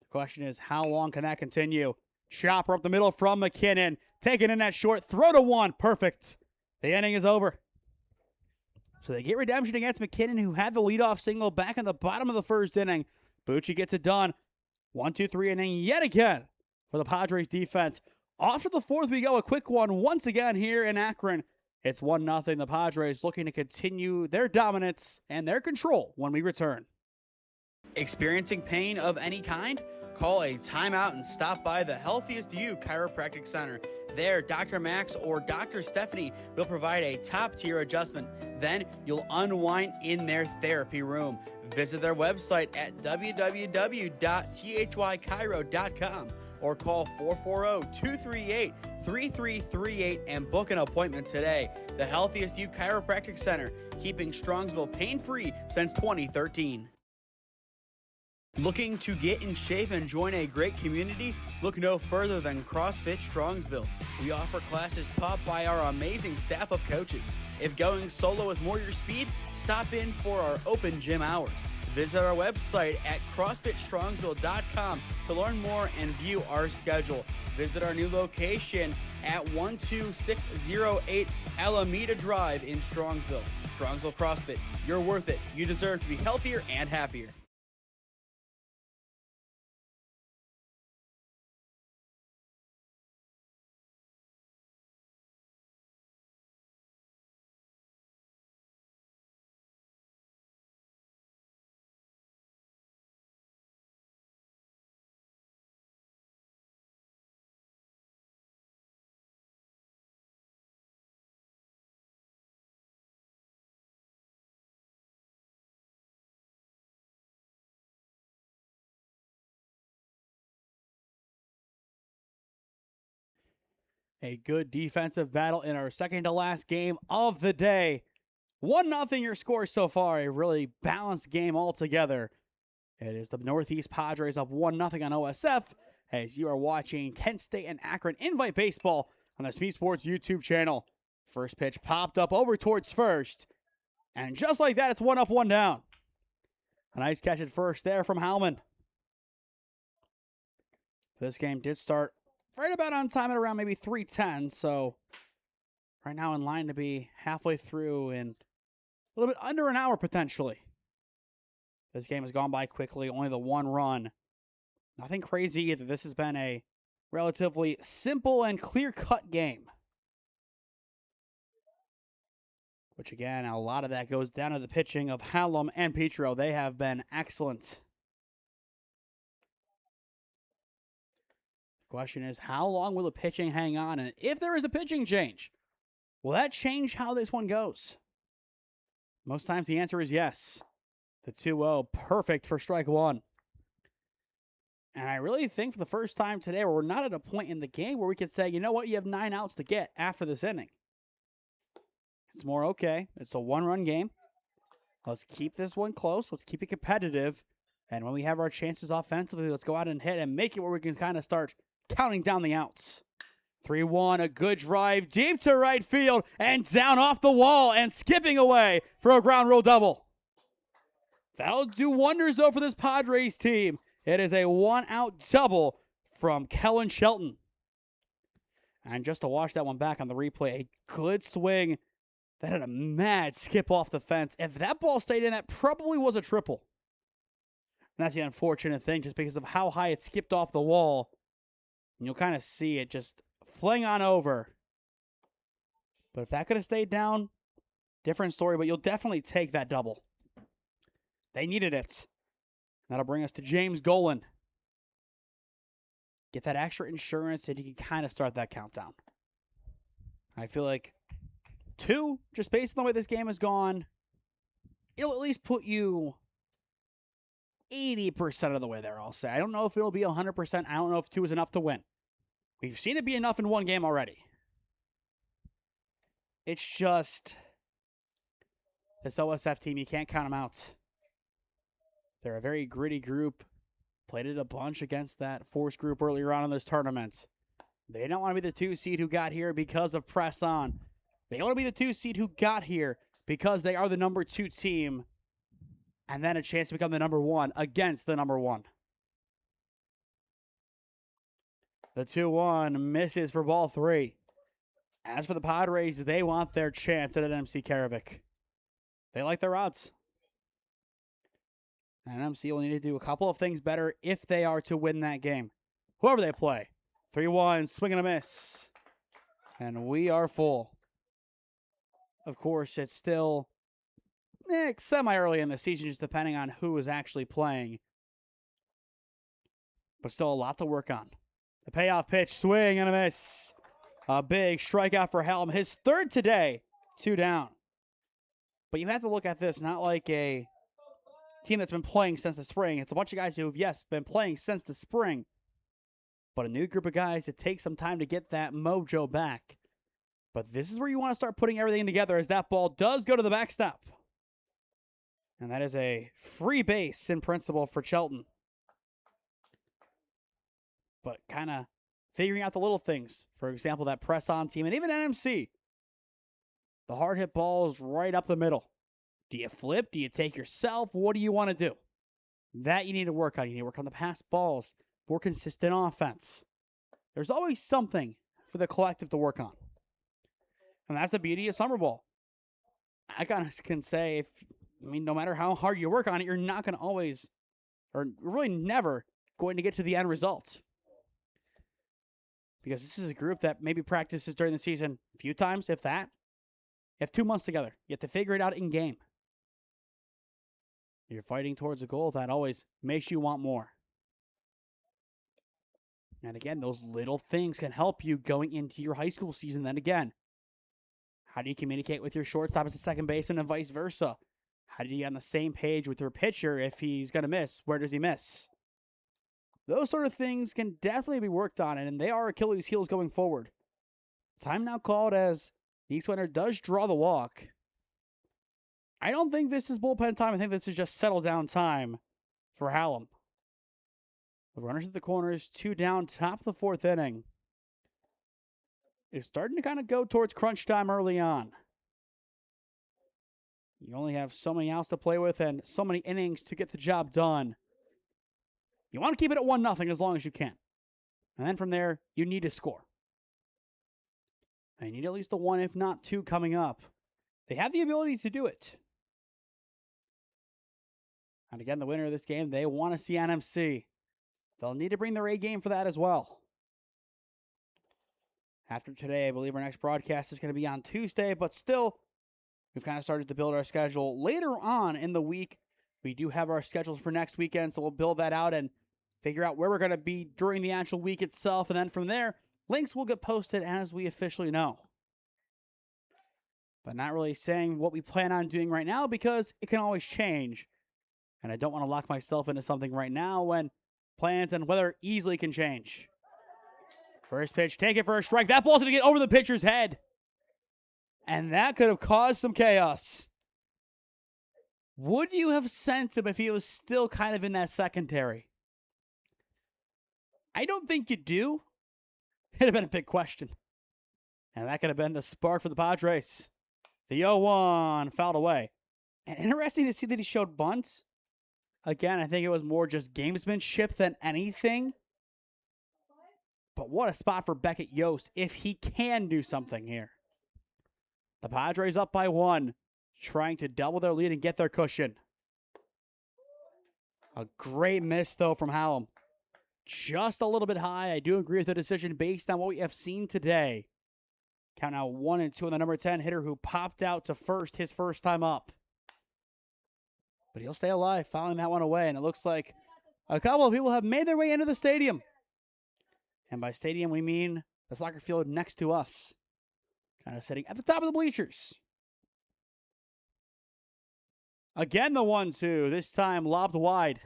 The question is, how long can that continue? Chopper up the middle from McKinnon. Taken in that short. Throw to one. Perfect. The inning is over. So they get redemption against McKinnon, who had the leadoff single back in the bottom of the first inning. Bucci gets it done. 1-2-3 inning yet again for the Padres defense. Off to the fourth we go. A quick one once again here in Akron. It's 1-0. The Padres looking to continue their dominance and their control when we return. Experiencing pain of any kind? Call a timeout and stop by the Healthiest You Chiropractic Center. There, Dr. Max or Dr. Stephanie will provide a top-tier adjustment. Then you'll unwind in their therapy room. Visit their website at www.thychiro.com or call 440-238-3338 and book an appointment today. The Healthiest You Chiropractic Center, keeping Strongsville pain-free since 2013. Looking to get in shape and join a great community? Look no further than CrossFit Strongsville. We offer classes taught by our amazing staff of coaches. If going solo is more your speed, stop in for our open gym hours. Visit our website at CrossFitStrongsville.com to learn more and view our schedule. Visit our new location at 12608 Alameda Drive in Strongsville. Strongsville CrossFit, you're worth it. You deserve to be healthier and happier. A good defensive battle in our second to last game of the day. 1-0 your score so far. A really balanced game altogether. It is the Northeast Padres up 1-0 on OSF as you are watching Kent State and Akron Invite Baseball on the SmeeSports YouTube channel. First pitch popped up over towards first. And just like that, it's 1 up, 1 down. A nice catch at first there from Howman. This game did start right about on time at around maybe 3:10. So right now in line to be halfway through in a little bit under an hour potentially. This game has gone by quickly. Only the one run. Nothing crazy either. This has been a relatively simple and clear-cut game. Which, again, a lot of that goes down to the pitching of Hallam and Petro. They have been excellent. The question is, how long will the pitching hang on? And if there is a pitching change, will that change how this one goes? Most times the answer is yes. The 2-0, perfect for strike one. And I really think for the first time today, where we're not at a point in the game where we could say, you know what, you have 9 outs to get after this inning. It's more, okay, it's a one-run game. Let's keep this one close. Let's keep it competitive. And when we have our chances offensively, let's go out and hit and make it where we can kind of start counting down the outs. 3-1, a good drive deep to right field and down off the wall and skipping away for a ground rule double. That'll do wonders, though, for this Padres team. It is a 1-out double from Kellen Shelton. And just to watch that one back on the replay, a good swing. That had a mad skip off the fence. If that ball stayed in, that probably was a triple. And that's the unfortunate thing, just because of how high it skipped off the wall. And you'll kind of see it just fling on over. But if that could have stayed down, different story, but you'll definitely take that double. They needed it. That'll bring us to James Golan. Get that extra insurance, and you can kind of start that countdown. I feel like 2, just based on the way this game has gone, it'll at least put you 80% of the way there, I'll say. I don't know if it'll be 100%. I don't know if 2 is enough to win. We've seen it be enough in one game already. It's just this OSF team, you can't count them out. They're a very gritty group. Played it a bunch against that Force group earlier on in this tournament. They don't want to be the 2 seed who got here because of press on. They want to be the 2 seed who got here because they are the number 2 team and then a chance to become the number 1 against the number 1. The 2-1 misses for ball 3. As for the Padres, they want their chance at an MC Karavik. They like their odds. And MC will need to do a couple of things better if they are to win that game. Whoever they play. 3-1, swing and a miss. And we are full. Of course, it's still semi-early in the season, just depending on who is actually playing. But still a lot to work on. The payoff pitch, swing and a miss. A big strikeout for Helm. His 3rd today, 2 down. But you have to look at this not like a team that's been playing since the spring. It's a bunch of guys who have, yes, been playing since the spring. But a new group of guys, it takes some time to get that mojo back. But this is where you want to start putting everything together as that ball does go to the backstop. And that is a free base in principle for Shelton. But kind of figuring out the little things. For example, that press-on team and even NMC. The hard hit balls right up the middle. Do you flip? Do you take yourself? What do you want to do? That you need to work on. You need to work on the pass balls. More consistent offense. There's always something for the collective to work on. And that's the beauty of summer ball. I kind of can say, no matter how hard you work on it, you're not going to always, or really never, going to get to the end result. Because this is a group that maybe practices during the season a few times, if that. You have 2 months together. You have to figure it out in game. You're fighting towards a goal that always makes you want more. And again, those little things can help you going into your high school season. Then again, how do you communicate with your shortstop as a second baseman and vice versa? How do you get on the same page with your pitcher if he's going to miss? Where does he miss? Those sort of things can definitely be worked on, and they are Achilles' heels going forward. Time now called as the East Winter does draw the walk. I don't think this is bullpen time. I think this is just settle down time for Hallam. The runners at the corners, 2 down, top of the 4th inning. It's starting to kind of go towards crunch time early on. You only have so many outs to play with and so many innings to get the job done. You want to keep it at 1-0 as long as you can. And then from there, you need to score. And you need at least a 1, if not 2, coming up. They have the ability to do it. And again, the winner of this game, they want to see NMC. They'll need to bring their A game for that as well. After today, I believe our next broadcast is going to be on Tuesday, but still, we've kind of started to build our schedule. Later on in the week, we do have our schedules for next weekend, so we'll build that out and figure out where we're going to be during the actual week itself. And then from there, links will get posted as we officially know. But not really saying what we plan on doing right now because it can always change. And I don't want to lock myself into something right now when plans and weather easily can change. First pitch, take it for a strike. That ball's going to get over the pitcher's head. And that could have caused some chaos. Would you have sent him if he was still kind of in that secondary? I don't think you do. It'd have been a big question. And that could have been the spark for the Padres. The 0-1 fouled away. And interesting to see that he showed bunts. Again, I think it was more just gamesmanship than anything. But what a spot for Beckett Yost if he can do something here. The Padres up by 1, trying to double their lead and get their cushion. A great miss, though, from Hallam. Just a little bit high. I do agree with the decision based on what we have seen today. Count now 1-2 on the number 10 hitter who popped out to first his first time up. But he'll stay alive, fouling that one away. And it looks like a couple of people have made their way into the stadium. And by stadium, we mean the soccer field next to us. Kind of sitting at the top of the bleachers. Again, the 1-2. This time lobbed wide.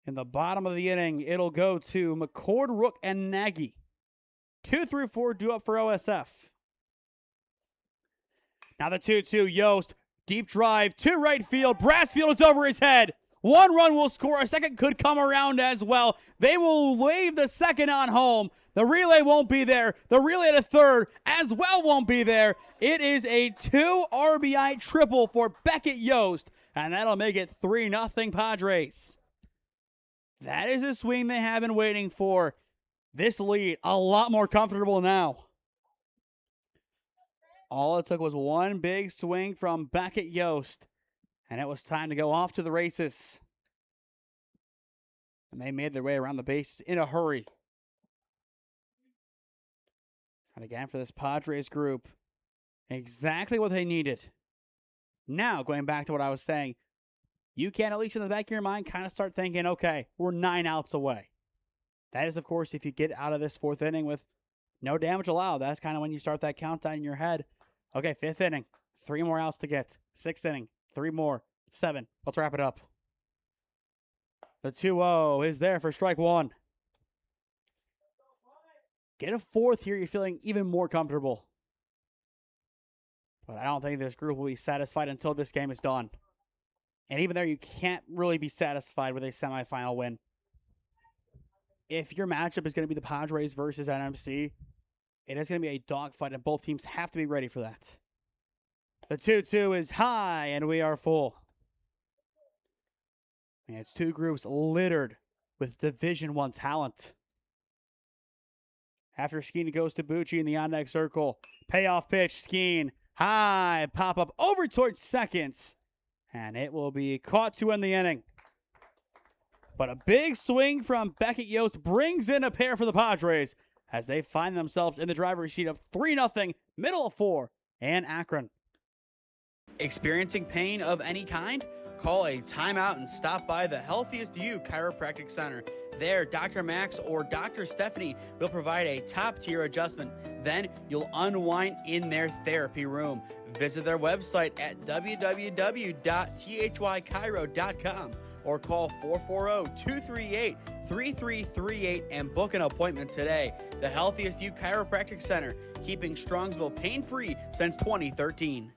In the bottom of the inning, it'll go to McCord, Rook, and Nagy. 2 through 4 due up for OSF. Now the 2-2, Yost. Deep drive to right field. Brassfield is over his head. 1 run will score. A second could come around as well. They will wave the second on home. The relay won't be there. The relay to third as well won't be there. It is a 2 RBI triple for Beckett Yost. And that'll make it 3-0 Padres. That is a swing they have been waiting for. This lead, a lot more comfortable now. All it took was one big swing from Beckett Yost, and it was time to go off to the races. And they made their way around the bases in a hurry. And again, for this Padres group, exactly what they needed. Now, going back to what I was saying, you can, at least in the back of your mind, kind of start thinking, okay, we're 9 outs away. That is, of course, if you get out of this 4th inning with no damage allowed. That's kind of when you start that countdown in your head. Okay, 5th inning, 3 more outs to get. 6th inning, 3 more, 7. Let's wrap it up. The 2-0 is there for strike 1. Get a 4th here, you're feeling even more comfortable. But I don't think this group will be satisfied until this game is done. And even there, you can't really be satisfied with a semifinal win. If your matchup is going to be the Padres versus NMC, it is going to be a dogfight, and both teams have to be ready for that. The 2-2 is high, and we are full. And it's 2 groups littered with Division I talent. After Skeen goes to Bucci in the on-deck circle. Payoff pitch, Skeen. High, pop-up over towards second. And it will be caught to end the inning. But a big swing from Beckett Yost brings in a pair for the Padres as they find themselves in the driver's seat of 3-0, middle of 4, and Akron. Experiencing pain of any kind? Call a timeout and stop by the Healthiest You Chiropractic Center. There, Dr. Max or Dr. Stephanie will provide a top-tier adjustment. Then you'll unwind in their therapy room. Visit their website at www.thychiro.com or call 440-238-3338 and book an appointment today. The Healthiest You Chiropractic Center, keeping Strongsville pain-free since 2013.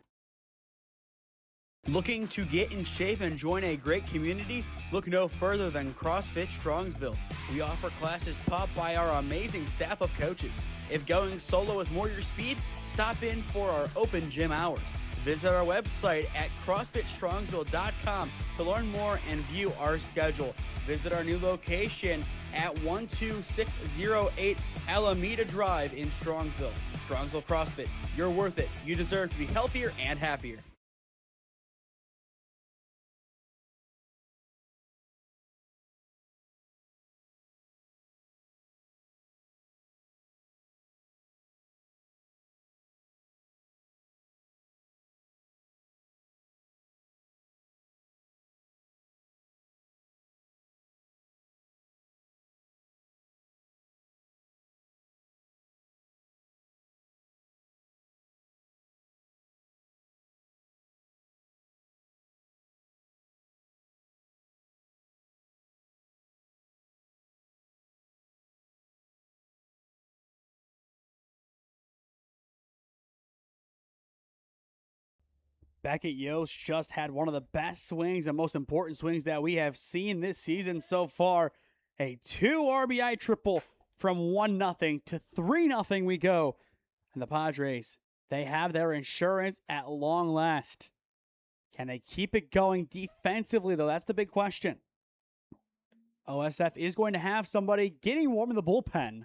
Looking to get in shape and join a great community? Look no further than CrossFit Strongsville. We offer classes taught by our amazing staff of coaches. If going solo is more your speed, stop in for our open gym hours. Visit our website at CrossFitStrongsville.com to learn more and view our schedule. Visit our new location at 12608 Alameda Drive in Strongsville. Strongsville CrossFit, you're worth it. You deserve to be healthier and happier. Beckett Yost just had one of the best swings and most important swings that we have seen this season so far. A 2 RBI triple from 1-0 to 3-0 we go. And the Padres, they have their insurance at long last. Can they keep it going defensively, though? That's the big question. OSF is going to have somebody getting warm in the bullpen.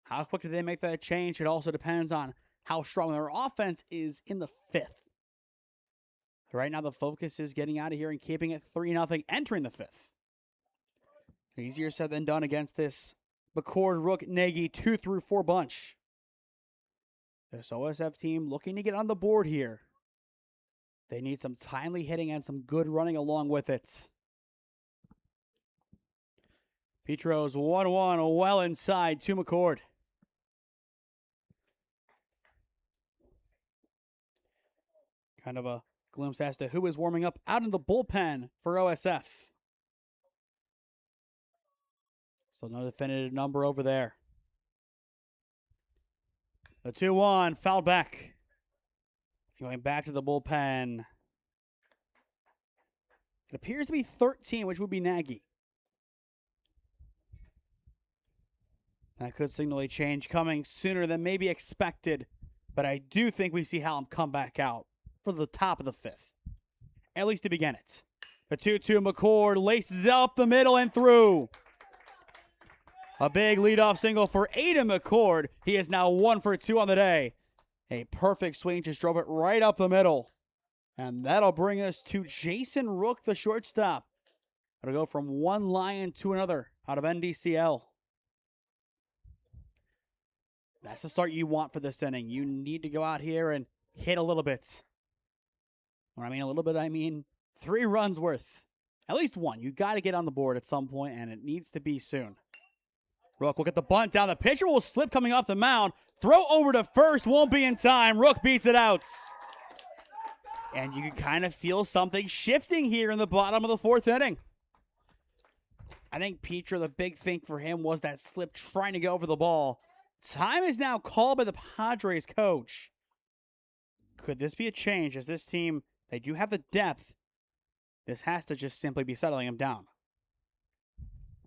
How quick do they make that change? It also depends on how strong their offense is in the 5th. Right now, the focus is getting out of here and keeping it 3-0, entering the 5th. Easier said than done against this McCord, Rook, Nagy 2-4 bunch. This OSF team looking to get on the board here. They need some timely hitting and some good running along with it. Petros 1-1, well inside to McCord. Kind of a glimpse as to who is warming up out in the bullpen for OSF. So no definitive number over there. The 2-1, fouled back. Going back to the bullpen. It appears to be 13, which would be Nagy. That could signal a change coming sooner than maybe expected. But I do think we see Hallam come back out for the top of the 5th. At least to begin it. The 2-2, McCord laces up the middle and through. A big leadoff single for Aiden McCord. He is now 1 for 2 on the day. A perfect swing, just drove it right up the middle. And that'll bring us to Jason Rook, the shortstop. It'll go from one Lion to another out of NDCL. That's the start you want for this inning. You need to go out here and hit a little bit. When I mean a little bit, I mean 3 runs worth. At least 1. You got to get on the board at some point, and it needs to be soon. Rook will get the bunt down. The pitcher will slip coming off the mound. Throw over to first. Won't be in time. Rook beats it out. And you can kind of feel something shifting here in the bottom of the 4th inning. I think Petra, the big thing for him was that slip trying to go over the ball. Time is now called by the Padres coach. Could this be a change as this team, they do have the depth. This has to just simply be settling him down.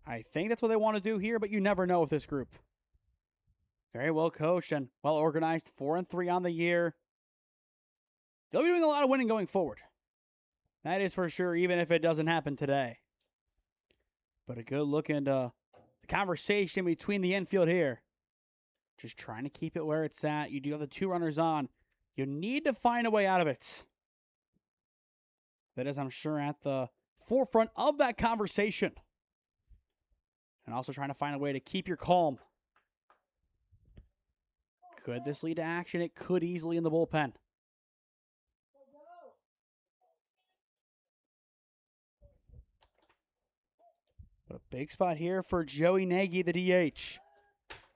I think that's what they want to do here, but you never know with this group. Very well coached and well organized. 4-3 on the year. They'll be doing a lot of winning going forward. That is for sure, even if it doesn't happen today. But a good look into the conversation between the infield here. Just trying to keep it where it's at. You do have the 2 runners on. You need to find a way out of it. That is, I'm sure, at the forefront of that conversation. And also trying to find a way to keep your calm. Could this lead to action? It could easily in the bullpen. But a big spot here for Joey Nagy, the DH.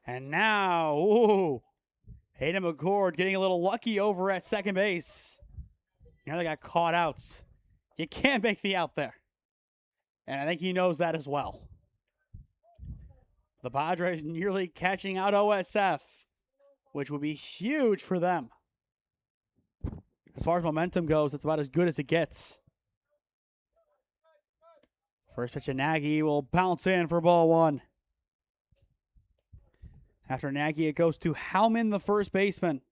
And now, ooh, Hayden McCord getting a little lucky over at second base. Now they got caught out. You can't make the out there. And I think he knows that as well. The Padres nearly catching out OSF, which would be huge for them. As far as momentum goes, it's about as good as it gets. First pitch of Nagy will bounce in for ball 1. After Nagy, it goes to Howman, the first baseman.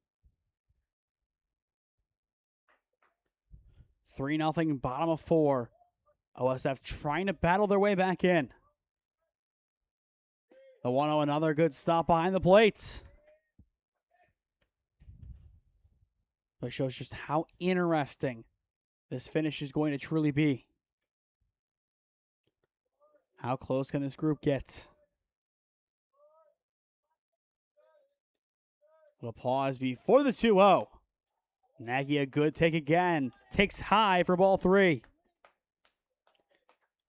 3-0, bottom of 4. OSF trying to battle their way back in. The 1-0, another good stop behind the plate. But it shows just how interesting this finish is going to truly be. How close can this group get? Little pause before the 2-0. Nagy a good take again. Takes high for ball 3.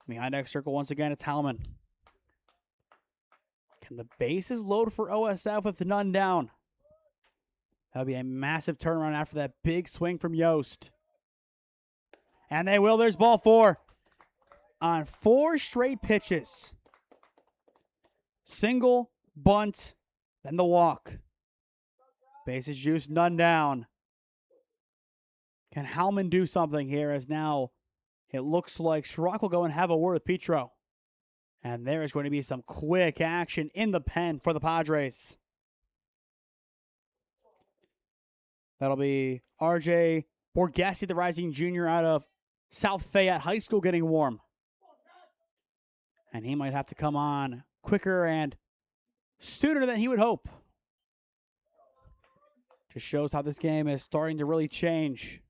Behind X circle once again, it's Hallman. Can the bases load for OSF with none down? That would be a massive turnaround after that big swing from Yost. And they will. There's ball 4. On 4 straight pitches. Single, bunt, then the walk. Bases juiced, none down. Can Hallman do something here, as now it looks like Schrock will go and have a word with Petro. And there is going to be some quick action in the pen for the Padres. That'll be RJ Borghese, the rising junior out of South Fayette High School, getting warm. And he might have to come on quicker and sooner than he would hope. Just shows how this game is starting to really change.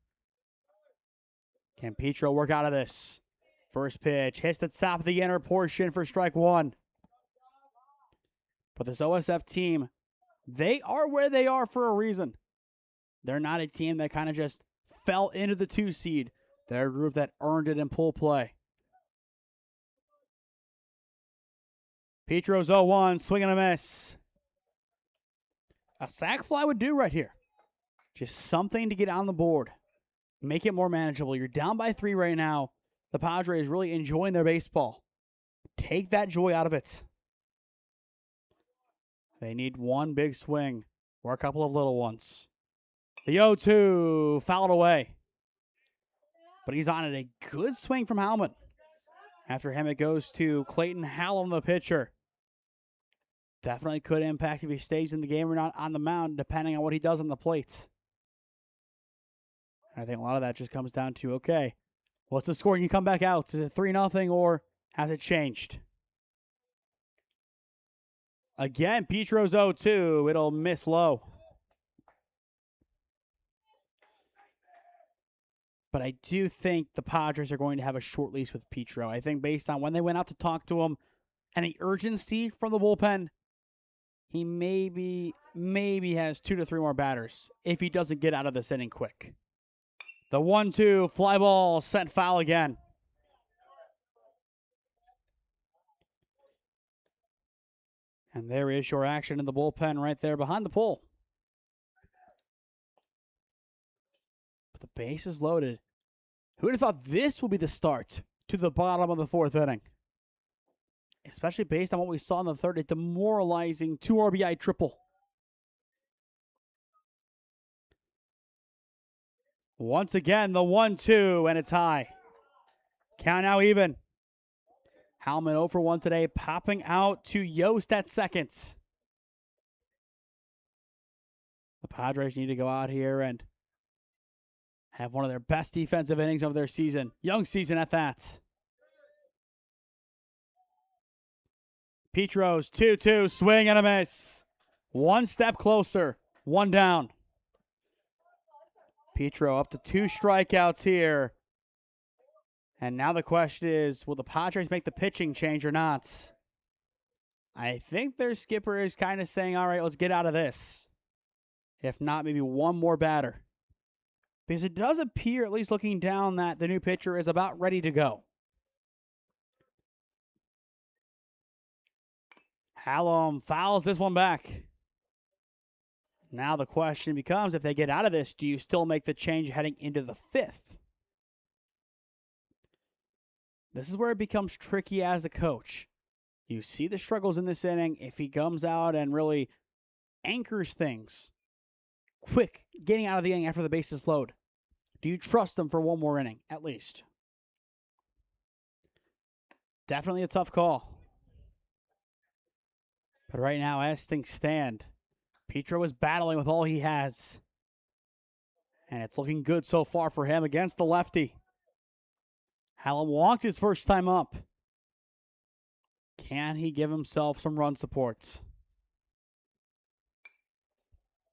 Can Petro work out of this? First pitch hits the top of the inner portion for strike 1. But this OSF team, they are where they are for a reason. They're not a team that kind of just fell into the 2 seed. They're a group that earned it in pool play. Petro's 0-1, swing and a miss. A sac fly would do right here. Just something to get on the board. Make it more manageable. You're down by 3 right now. The Padres really enjoying their baseball. Take that joy out of it. They need one big swing or a couple of little ones. The 0-2 fouled away. But he's on it. A good swing from Hallman. After him, it goes to Clayton Hallam, the pitcher. Definitely could impact if he stays in the game or not on the mound, depending on what he does on the plate. I think a lot of that just comes down to, okay, what's the score when you come back out? Is it 3-0 or has it changed? Again, Petro's 0-2. It'll miss low. But I do think the Padres are going to have a short leash with Petro. I think based on when they went out to talk to him and the urgency from the bullpen, he maybe has 2 to 3 more batters if he doesn't get out of this inning quick. The 1-2 fly ball sent foul again. And there is your action in the bullpen right there behind the pole. But the base is loaded. Who would have thought this would be the start to the bottom of the 4th inning? Especially based on what we saw in the 3rd, a demoralizing 2 RBI triple. Once again, the 1-2, and it's high. Count now even. Hallman 0 for 1 today, popping out to Yost at second. The Padres need to go out here and have one of their best defensive innings of their season. Young season at that. Petro's 2-2, swing and a miss. 1 step closer, 1 down. Petro up to 2 strikeouts here. And now the question is, will the Padres make the pitching change or not? I think their skipper is kind of saying, all right, let's get out of this. If not, maybe one more batter. Because it does appear, at least looking down, that the new pitcher is about ready to go. Hallam fouls this one back. Now the question becomes, if they get out of this, do you still make the change heading into the 5th? This is where it becomes tricky as a coach. You see the struggles in this inning. If he comes out and really anchors things quick, getting out of the inning after the bases load, do you trust him for one more inning, at least? Definitely a tough call. But right now, as things stand, Petro is battling with all he has. And it's looking good so far for him against the lefty. Hallam walked his first time up. Can he give himself some run support?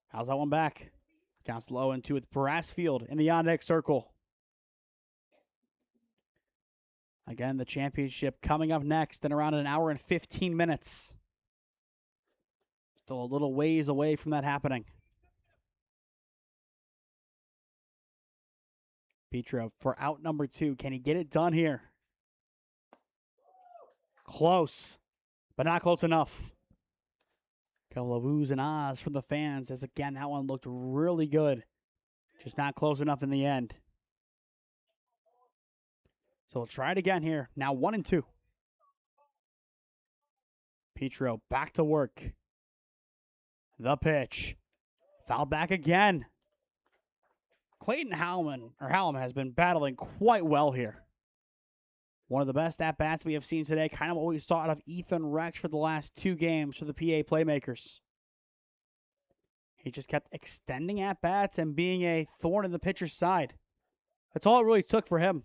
How's that one back? Counts low and 2 with Brassfield in the on-deck circle. Again, the championship coming up next in around an hour and 15 minutes. Still a little ways away from that happening. Petro for out number 2. Can he get it done here? Close, but not close enough. Couple of oohs and ahs from the fans as, again, that one looked really good. Just not close enough in the end. So we'll try it again here. Now 1 and 2. Petro back to work. The pitch. Fouled back again. Clayton Hallam has been battling quite well here. One of the best at-bats we have seen today. Kind of what we saw out of Ethan Rex for the last 2 games for the PA Playmakers. He just kept extending at-bats and being a thorn in the pitcher's side. That's all it really took for him.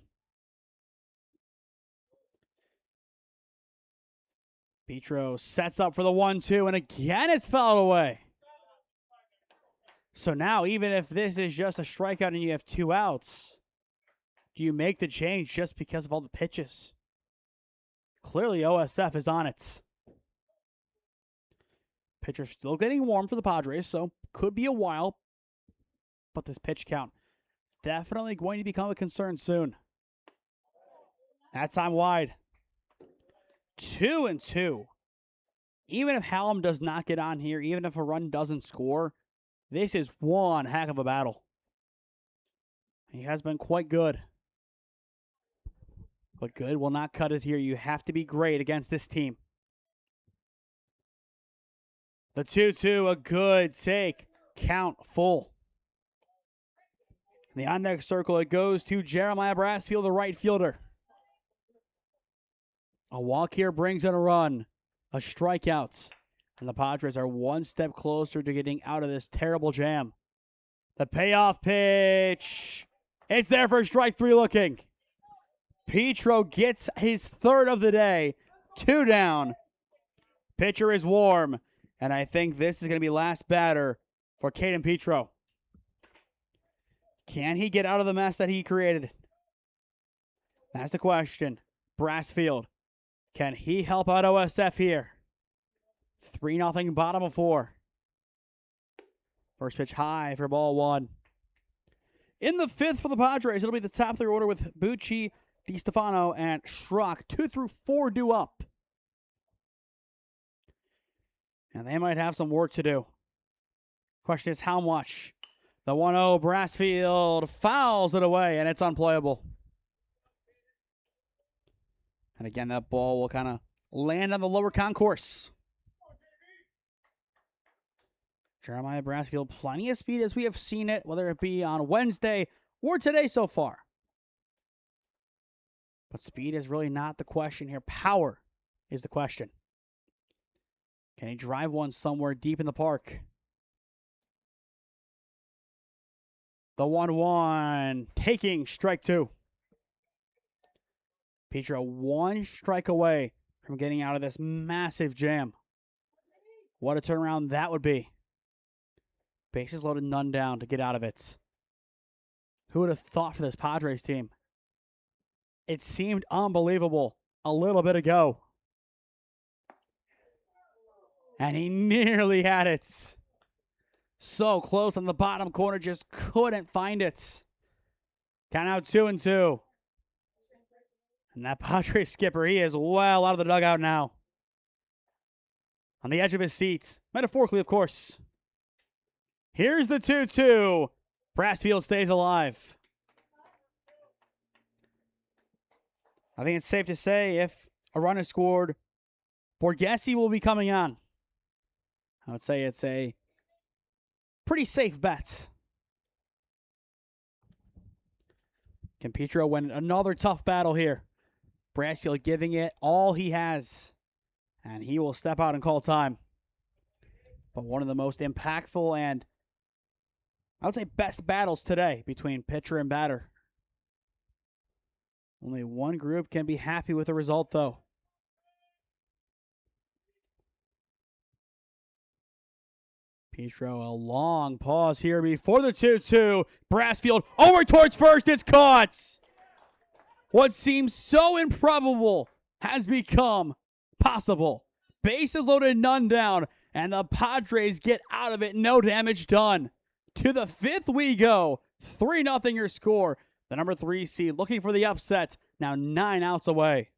Petro sets up for the 1-2, and again it's fouled away. So now, even if this is just a strikeout and you have 2 outs, do you make the change just because of all the pitches? Clearly, OSF is on it. Pitcher still getting warm for the Padres, so could be a while. But this pitch count definitely going to become a concern soon. That time wide. 2 and 2. Even if Hallam does not get on here, even if a run doesn't score, this is one heck of a battle. He has been quite good. But good will not cut it here. You have to be great against this team. The 2-2, a good take. Count full. In the on-deck circle, it goes to Jeremiah Brassfield, the right fielder. A walk here brings in a run. A strikeout. And the Padres are one step closer to getting out of this terrible jam. The payoff pitch. It's there for strike 3 looking. Petro gets his 3rd of the day. 2 down. Pitcher is warm. And I think this is going to be last batter for Caden Petro. Can he get out of the mess that he created? That's the question. Brassfield. Can he help out OSF here? 3-0 bottom of 4. First pitch high for ball 1. In the 5th for the Padres, it'll be the top of their order with Bucci, DiStefano, and Schrock. 2 through 4 due up. And they might have some work to do. Question is how much? The 1-0 Brassfield fouls it away, and it's unplayable. And again, that ball will kind of land on the lower concourse. Jeremiah Brassfield, plenty of speed as we have seen it, whether it be on Wednesday or today so far. But speed is really not the question here. Power is the question. Can he drive one somewhere deep in the park? The 1-1, taking strike 2. Petro 1 strike away from getting out of this massive jam. What a turnaround that would be. Bases loaded, none down to get out of it. Who would have thought for this Padres team? It seemed unbelievable a little bit ago. And he nearly had it. So close on the bottom corner, just couldn't find it. Count out 2 and 2. And that Padres skipper, he is well out of the dugout now. On the edge of his seat. Metaphorically, of course. Here's the 2-2. Brassfield stays alive. I think it's safe to say if a run is scored, Borghese will be coming on. I would say it's a pretty safe bet. Can Petro win another tough battle here? Brassfield giving it all he has. And he will step out and call time. But one of the most impactful and, I would say, best battles today between pitcher and batter. Only one group can be happy with the result, though. Petro, a long pause here before the 2-2. Brassfield over towards first. It's caught. What seems so improbable has become possible. Bases loaded, none down, and the Padres get out of it. No damage done. To the 5th we go. 3-0 your score. The number 3 seed looking for the upset. Now 9 outs away.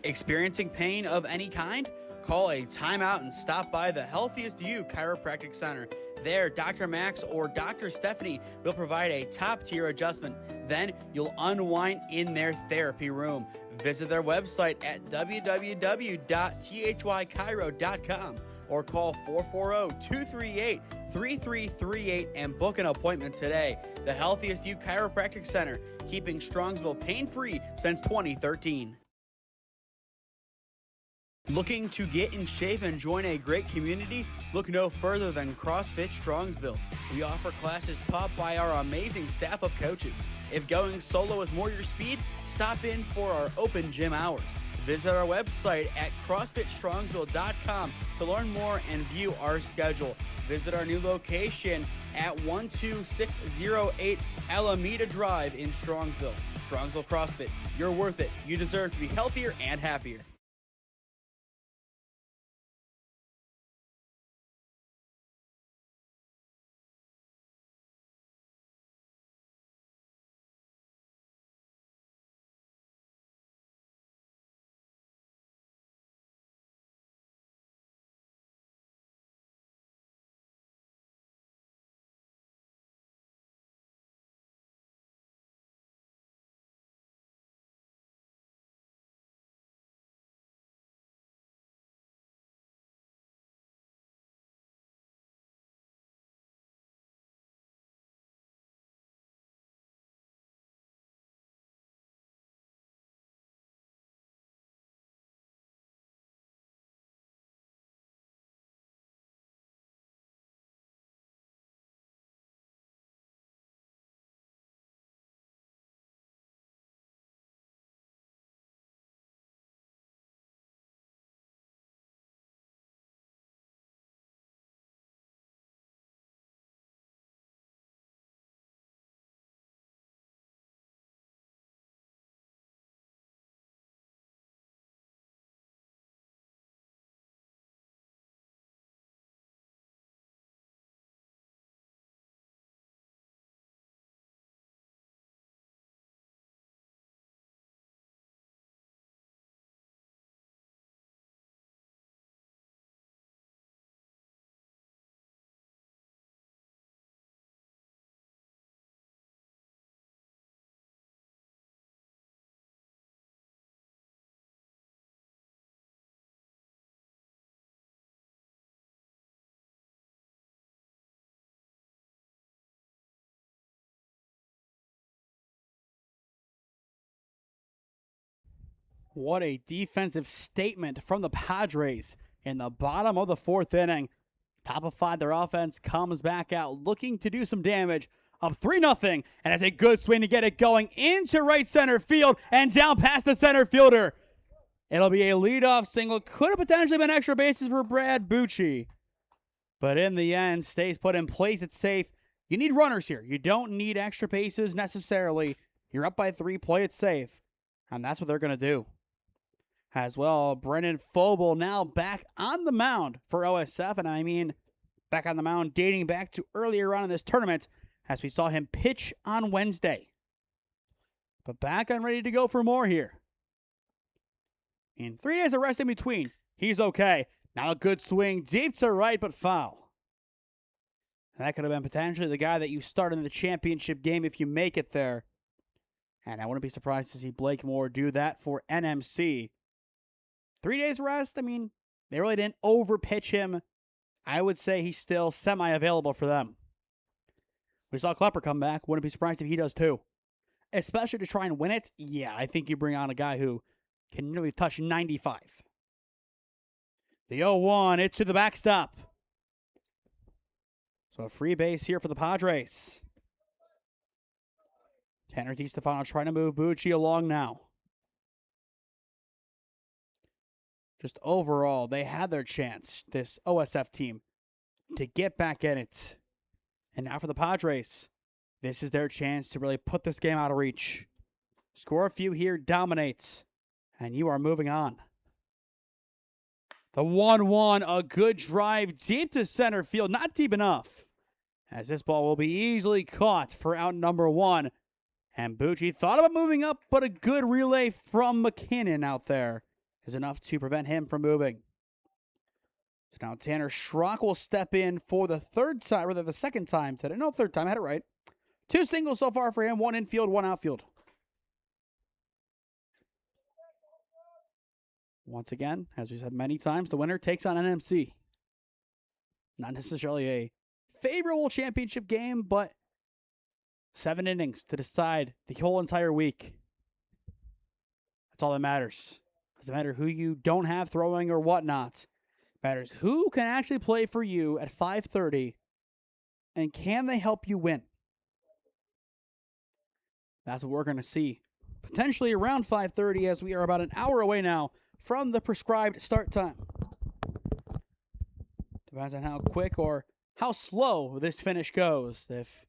Experiencing pain of any kind? Call a timeout and stop by the Healthiest You Chiropractic Center. There, Dr. Max or Dr. Stephanie will provide a top-tier adjustment. Then you'll unwind in their therapy room. Visit their website at www.thychiro.com or call 440-238-3338 and book an appointment today. The Healthiest You Chiropractic Center, keeping Strongsville pain-free since 2013. Looking to get in shape and join a great community? Look no further than CrossFit Strongsville. We offer classes taught by our amazing staff of coaches. If going solo is more your speed, stop in for our open gym hours. Visit our website at CrossFitStrongsville.com to learn more and view our schedule. Visit our new location at 12608 Alameda Drive in Strongsville. Strongsville CrossFit, you're worth it. You deserve to be healthier and happier. What a defensive statement from the Padres in the bottom of the 4th inning. Top of 5, their offense comes back out looking to do some damage. Up 3-0, and it's a good swing to get it going into right center field and down past the center fielder. It'll be a leadoff single. Could have potentially been extra bases for Brad Bucci. But in the end, stays put in place. It's safe. You need runners here. You don't need extra bases necessarily. You're up by 3, play it safe. And that's what they're going to do. As well, Brennan Fobel now back on the mound for OSF. And I mean, back on the mound dating back to earlier on in this tournament as we saw him pitch on Wednesday. But back and ready to go for more here. In 3 days of rest in between, he's okay. Now a good swing deep to right, but foul. That could have been potentially the guy that you start in the championship game if you make it there. And I wouldn't be surprised to see Blake Moore do that for NMC. 3 days rest, I mean, they really didn't overpitch him. I would say he's still semi-available for them. We saw Klepper come back. Wouldn't be surprised if he does too. Especially to try and win it. Yeah, I think you bring on a guy who can really touch 95. The 0-1, it's to the backstop. So a free base here for the Padres. Tanner DiStefano trying to move Bucci along now. Just overall, they had their chance, this OSF team, to get back in it. And now for the Padres, this is their chance to really put this game out of reach. Score a few here, dominate, and you are moving on. The 1-1, a good drive deep to center field, not deep enough, as this ball will be easily caught for out number 1. And Bucci thought about moving up, but a good relay from McKinnon out there is enough to prevent him from moving. So now Tanner Schrock will step in for the second time today. No, third time, I had it right. 2 singles so far for him, 1 infield, 1 outfield. Once again, as we said many times, the winner takes on NMC. Not necessarily a favorable championship game, but 7 innings to decide the whole entire week. That's all that matters. It doesn't matter who you don't have throwing or whatnot. It matters who can actually play for you at 5:30, and can they help you win? That's what we're going to see potentially around 5:30, as we are about an hour away now from the prescribed start time. Depends on how quick or how slow this finish goes, if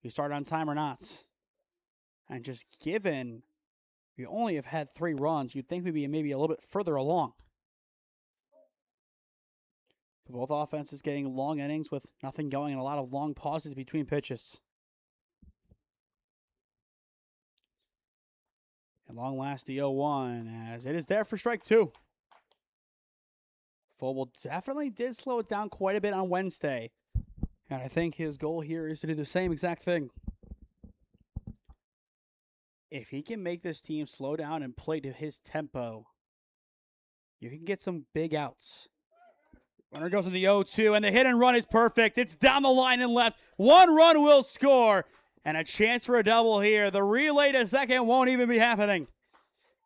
you start on time or not. And just given you only have had 3 runs, you'd think we'd be maybe a little bit further along. Both offenses getting long innings with nothing going and a lot of long pauses between pitches. And long last the 0-1, as it is there for strike 2. Phobel definitely did slow it down quite a bit on Wednesday. And I think his goal here is to do the same exact thing. If he can make this team slow down and play to his tempo, you can get some big outs. Runner goes in the 0-2, and the hit and run is perfect. It's down the line and left. 1 run will score, and a chance for a double here. The relay to second won't even be happening.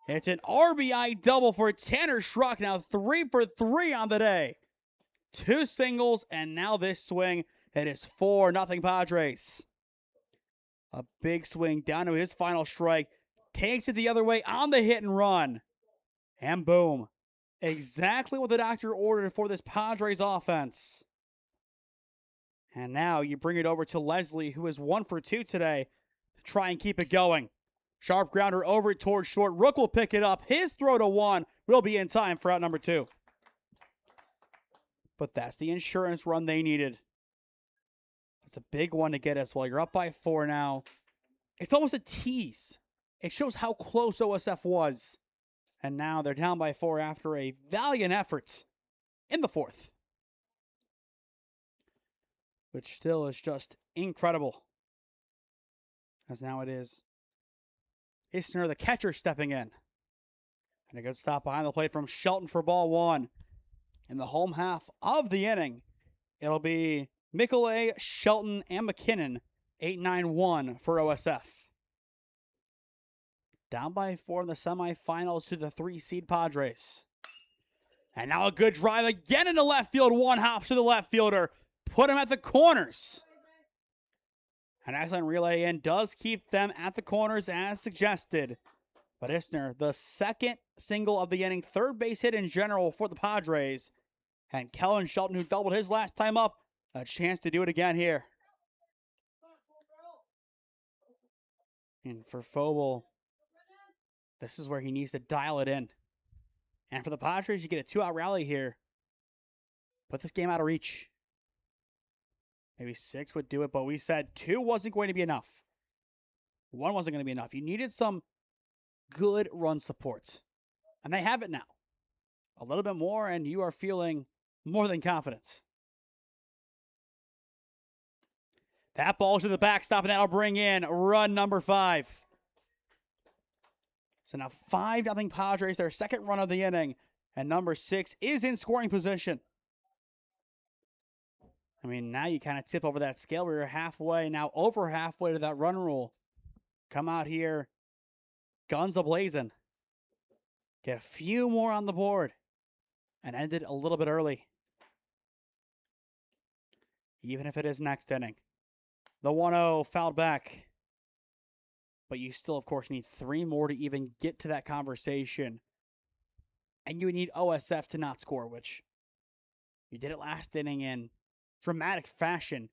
It's an RBI double for Tanner Schrock, now 3 for 3 on the day. 2 singles, and now this swing. It is 4-0 Padres. A big swing down to his final strike. Takes it the other way on the hit and run. And boom. Exactly what the doctor ordered for this Padres offense. And now you bring it over to Leslie, who is 1 for 2 today, to try and keep it going. Sharp grounder over towards short. Rook will pick it up. His throw to 1 will be in time for out number 2. But that's the insurance run they needed. It's a big one to get us while you're up by 4 now. It's almost a tease. It shows how close OSF was. And now they're down by 4 after a valiant effort in the 4th. Which still is just incredible. As now it is Isner, the catcher, stepping in. And a good stop behind the plate from Shelton for ball 1. In the home half of the inning, it'll be Michelet, Shelton, and McKinnon, 8-9-1 for OSF. Down by 4 in the semifinals to the 3-seed Padres. And now a good drive again into left field. 1 hops to the left fielder. Put him at the corners. An excellent relay in does keep them at the corners as suggested. But Isner, the second single of the inning, 3rd base hit in general for the Padres. And Kellen Shelton, who doubled his last time up, a chance to do it again here. And for Phobel, this is where he needs to dial it in. And for the Padres, you get a 2-out rally here. Put this game out of reach. Maybe 6 would do it, but we said 2 wasn't going to be enough. 1 wasn't going to be enough. You needed some good run support. And they have it now. A little bit more, and you are feeling more than confident. That ball to the backstop, and that'll bring in run number 5. So now 5-0 Padres, their second run of the inning. And number 6 is in scoring position. I mean, now you kind of tip over that scale where you're halfway, now over halfway to that run rule. Come out here, guns a-blazing. Get a few more on the board. And end it a little bit early. Even if it is next inning. The 1-0 fouled back. But you still, of course, need 3 more to even get to that conversation. And you need OSF to not score, which you did it last inning, and dramatic fashion,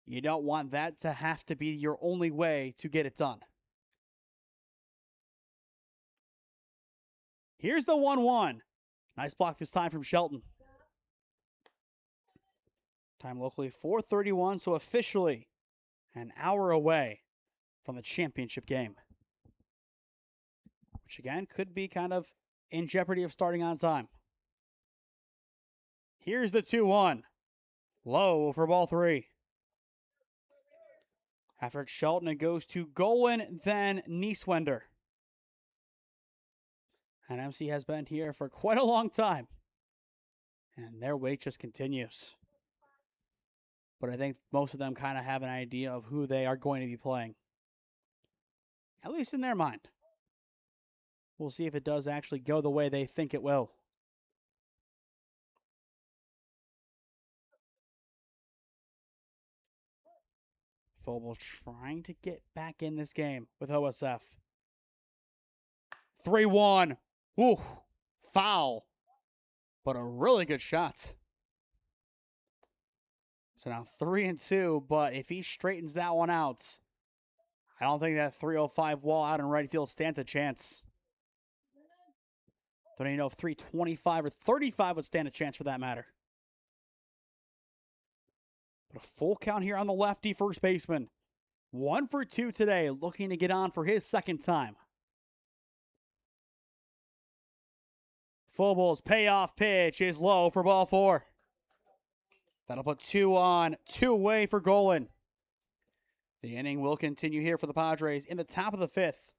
you don't want that to have to be your only way to get it done. Here's the 1-1. Nice block this time from Shelton. Time locally 4:31, so officially an hour away from the championship game. Which again could be kind of in jeopardy of starting on time. Here's the 2-1. Low for ball 3. After it's Shelton, it goes to Golan, then Nieswender. And MC has been here for quite a long time. And their wait just continues. But I think most of them kind of have an idea of who they are going to be playing. At least in their mind. We'll see if it does actually go the way they think it will. Phobal trying to get back in this game with OSF. 3-1. Woo. Foul. But a really good shot. So now 3-2, but if he straightens that one out, I don't think that 305 wall out in right field stands a chance. Don't even know if 325 or 35 would stand a chance for that matter. But a full count here on the lefty first baseman. 1 for 2 today, looking to get on for his second time. Phobal's payoff pitch is low for ball 4. That'll put 2 on, 2 away for Golan. The inning will continue here for the Padres in the top of the 5th.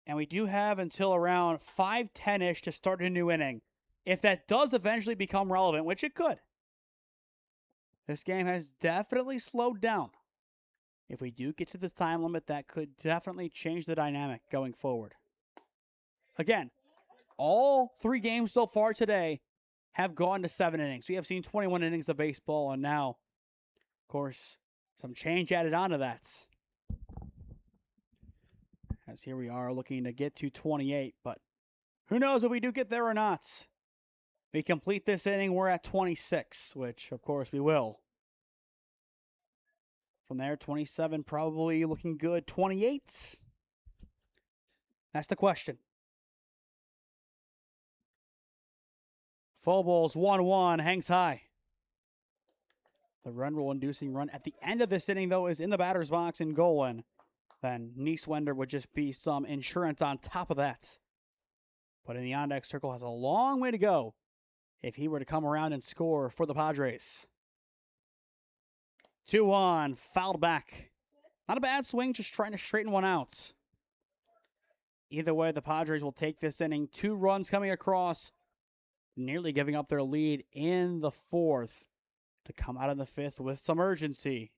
And we do have until around 5:10-ish to start a new inning. If that does eventually become relevant, which it could. This game has definitely slowed down. If we do get to the time limit, that could definitely change the dynamic going forward. Again, all 3 games so far today have gone to 7 innings. We have seen 21 innings of baseball, and now, of course, some change added onto that. As here we are looking to get to 28, but who knows if we do get there or not. We complete this inning, we're at 26, which, of course, we will. From there, 27 probably looking good. 28? That's the question. Full balls, 1-1, hangs high. The run rule inducing run at the end of this inning, though, is in the batter's box in Golan. Then Nieswender would just be some insurance on top of that. But in the on-deck circle has a long way to go if he were to come around and score for the Padres. 2-1, fouled back. Not a bad swing, just trying to straighten one out. Either way, the Padres will take this inning. 2 runs coming across, nearly giving up their lead in the 4th to come out in the 5th with some urgency.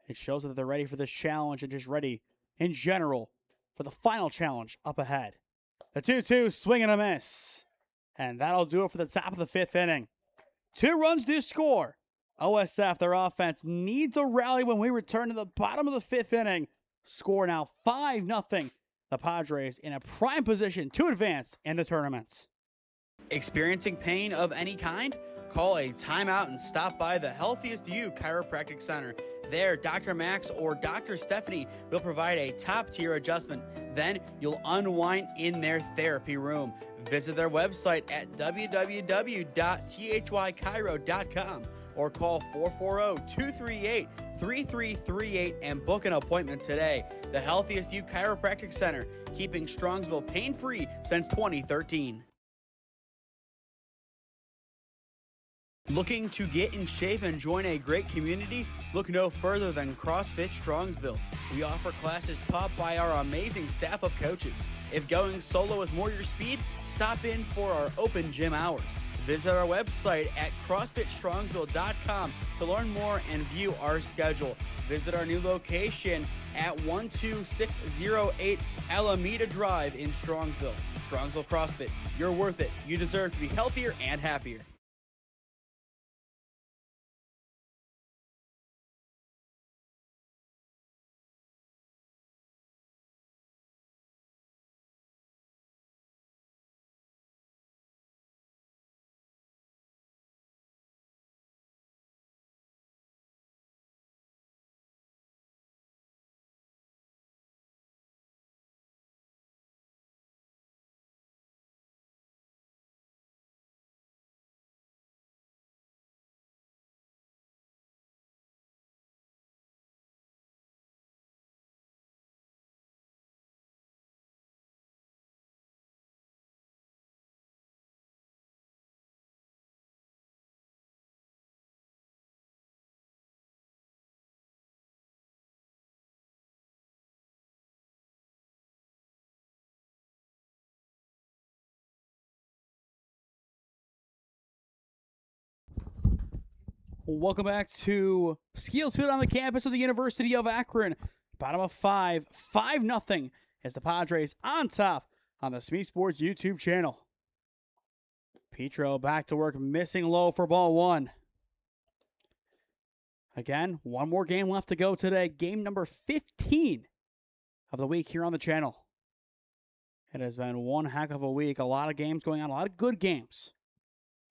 It shows that they're ready for this challenge and just ready in general for the final challenge up ahead. The 2-2, swing and a miss. And that'll do it for the top of the 5th inning. 2 runs to score. OSF, their offense, needs a rally when we return to the bottom of the 5th inning. Score now 5-0. The Padres in a prime position to advance in the tournament. Experiencing pain of any kind? Call a timeout and stop by the Healthiest You Chiropractic Center. There, Dr. Max or Dr. Stephanie will provide a top-tier adjustment. Then you'll unwind in their therapy room. Visit their website at www.thychiro.com or call 440-238-3338 and book an appointment today. The Healthiest You Chiropractic Center, keeping Strongsville pain-free since 2013. Looking to get in shape and join a great community? Look no further than CrossFit Strongsville. We offer classes taught by our amazing staff of coaches. If going solo is more your speed, stop in for our open gym hours. Visit our website at CrossFitStrongsville.com to learn more and view our schedule. Visit our new location at 12608 Alameda Drive in Strongsville. Strongsville CrossFit, you're worth it. You deserve to be healthier and happier. Welcome back to Skeeles Field on the campus of the University of Akron. Bottom of 5-0 as the Padres on top on the SmeeSports YouTube channel. Petro back to work, missing low for ball one. Again, one more game left to go today. Game number 15 of the week here on the channel. It has been one heck of a week. A lot of games going on, a lot of good games.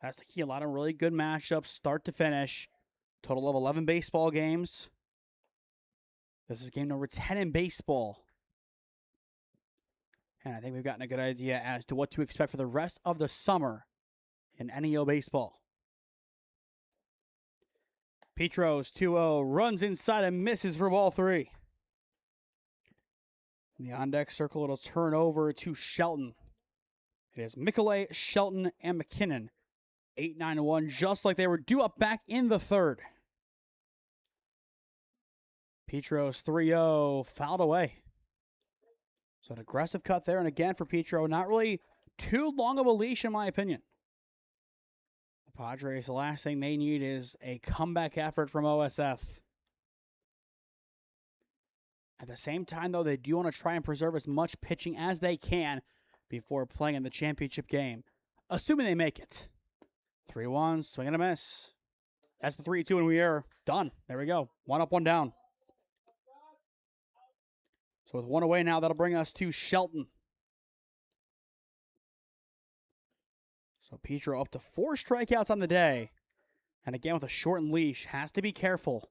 That's the key. A lot of really good matchups, start to finish. Total of 11 baseball games. This is game number 10 in baseball. And I think we've gotten a good idea as to what to expect for the rest of the summer in NEO baseball. Petro's 2-0, runs inside and misses for ball three. In the on-deck circle, it'll turn over to Shelton. It is Michele, Shelton, and McKinnon. 8-9-1, just like they were due up back in the third. Petro's 3-0, fouled away. So an aggressive cut there, and again for Petro, not really too long of a leash in my opinion. The Padres, the last thing they need is a comeback effort from OSF. At the same time, though, they do want to try and preserve as much pitching as they can before playing in the championship game, assuming they make it. 3-1, swing and a miss. That's the 3-2, and we are done. There we go. One up, one down. So with one away now, that'll bring us to Shelton. So Petro up to 4 strikeouts on the day. And again, with a shortened leash, has to be careful.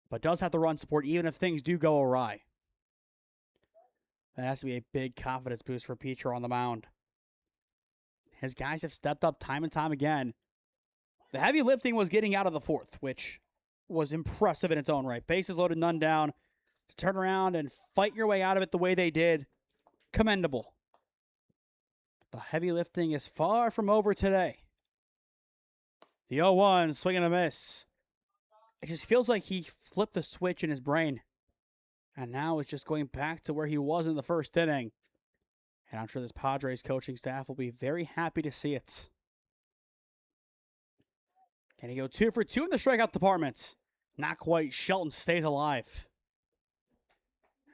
But does have the run support even if things do go awry. That has to be a big confidence boost for Petro on the mound. His guys have stepped up time and time again. The heavy lifting was getting out of the fourth, which was impressive in its own right. Bases loaded, none down. To turn around and fight your way out of it the way they did, commendable. The heavy lifting is far from over today. The 0-1, swing and a miss. It just feels like he flipped the switch in his brain. And now is just going back to where he was in the first inning. And I'm sure this Padres coaching staff will be very happy to see it. Can he go 2 for 2 in the strikeout department? Not quite. Shelton stays alive.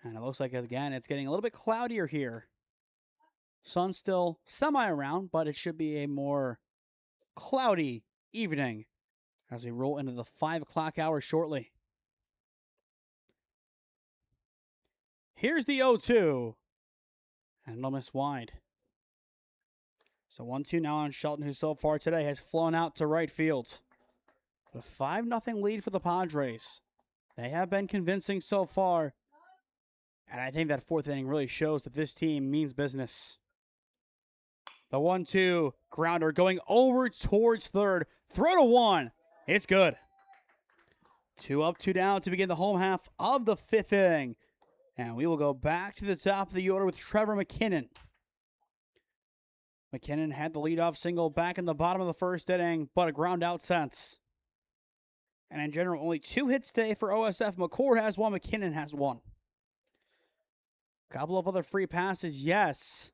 And it looks like, again, it's getting a little bit cloudier here. Sun's still semi-around, but it should be a more cloudy evening as we roll into the 5 o'clock hour shortly. Here's the 0-2. And no miss wide. So 1-2 now on Shelton, who so far today has flown out to right field. A 5-0 lead for the Padres. They have been convincing so far. And I think that fourth inning really shows that this team means business. The 1-2 grounder going over towards third. Throw to one. It's good. 2 up, 2 down to begin the home half of the 5th inning. And we will go back to the top of the order with Trevor McKinnon. McKinnon had the leadoff single back in the bottom of the 1st inning, but a ground out since. And in general, only 2 hits today for OSF. McCord has 1, McKinnon has 1. Couple of other free passes, yes.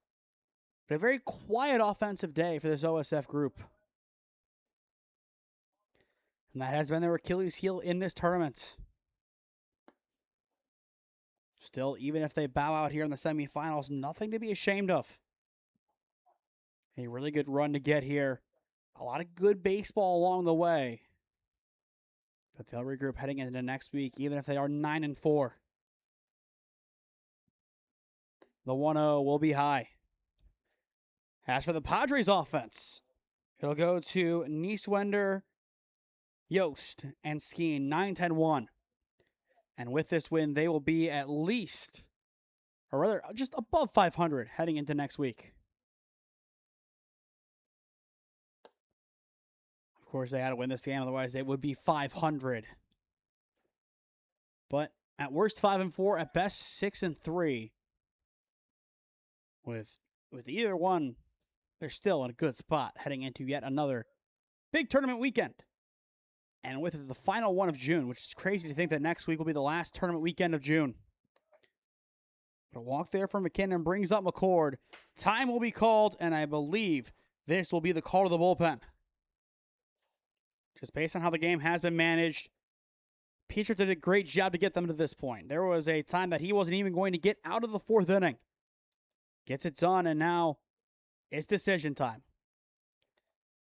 But a very quiet offensive day for this OSF group. And that has been their Achilles heel in this tournament. Still, even if they bow out here in the semifinals, nothing to be ashamed of. A really good run to get here. A lot of good baseball along the way. But they'll regroup heading into next week, even if they are 9-4. The 1-0 will be high. As for the Padres offense, it'll go to Nieswender, Yost, and Skeen, 9-10-1. And with this win, they will be at least, or rather, just above 500 heading into next week. Of course, they had to win this game, otherwise they would be 500. But at worst, 5-4, at best, 6-3. With either one, they're still in a good spot heading into yet another big tournament weekend. And with it, the final one of June, which is crazy to think that next week will be the last tournament weekend of June. But a walk there from McKinnon brings up McCord. Time will be called, and I believe this will be the call to the bullpen. just based on how the game has been managed, Petro did a great job to get them to this point. There was a time that he wasn't even going to get out of the 4th inning. Gets it done, and now it's decision time.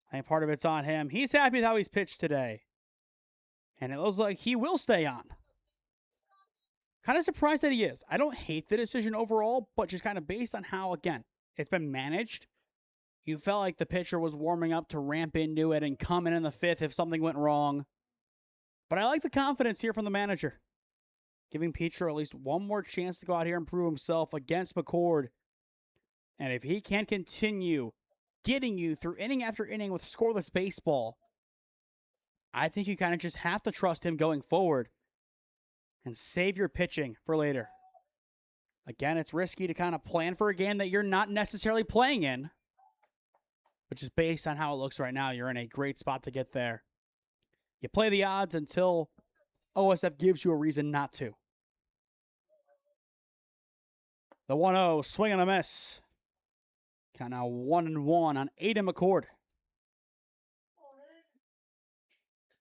I think part of it's on him. He's happy with how he's pitched today. And it looks like he will stay on. Kind of surprised that he is. I don't hate the decision overall, but just kind of based on how, again, it's been managed. You felt like the pitcher was warming up to ramp into it and come in the 5th if something went wrong. But I like the confidence here from the manager. Giving Petro at least one more chance to go out here and prove himself against McCord. And if he can continue getting you through inning after inning with scoreless baseball, I think you kind of just have to trust him going forward and save your pitching for later. Again, it's risky to kind of plan for a game that you're not necessarily playing in, but just based on how it looks right now, you're in a great spot to get there. You play the odds until OSF gives you a reason not to. The 1-0, swing and a miss. Count now 1-1 on Aiden McCord.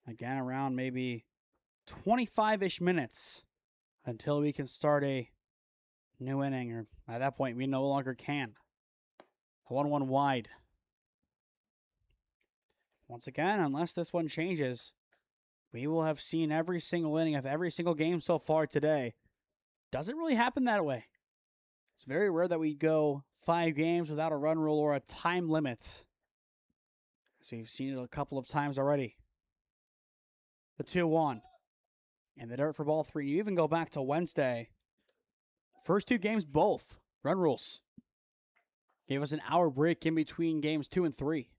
Again, around maybe 25-ish minutes until we can start a new inning, or at that point, we no longer can. 1-1 wide. Once again, unless this one changes, we will have seen every single inning of every single game so far today. Doesn't really happen that way. It's very rare that we go 5 games without a run rule or a time limit, as we've seen it a couple of times already. The 2-1. And the dirt for ball 3. You even go back to Wednesday. First 2 games, both run rules. Gave us an hour break in between games 2 and 3.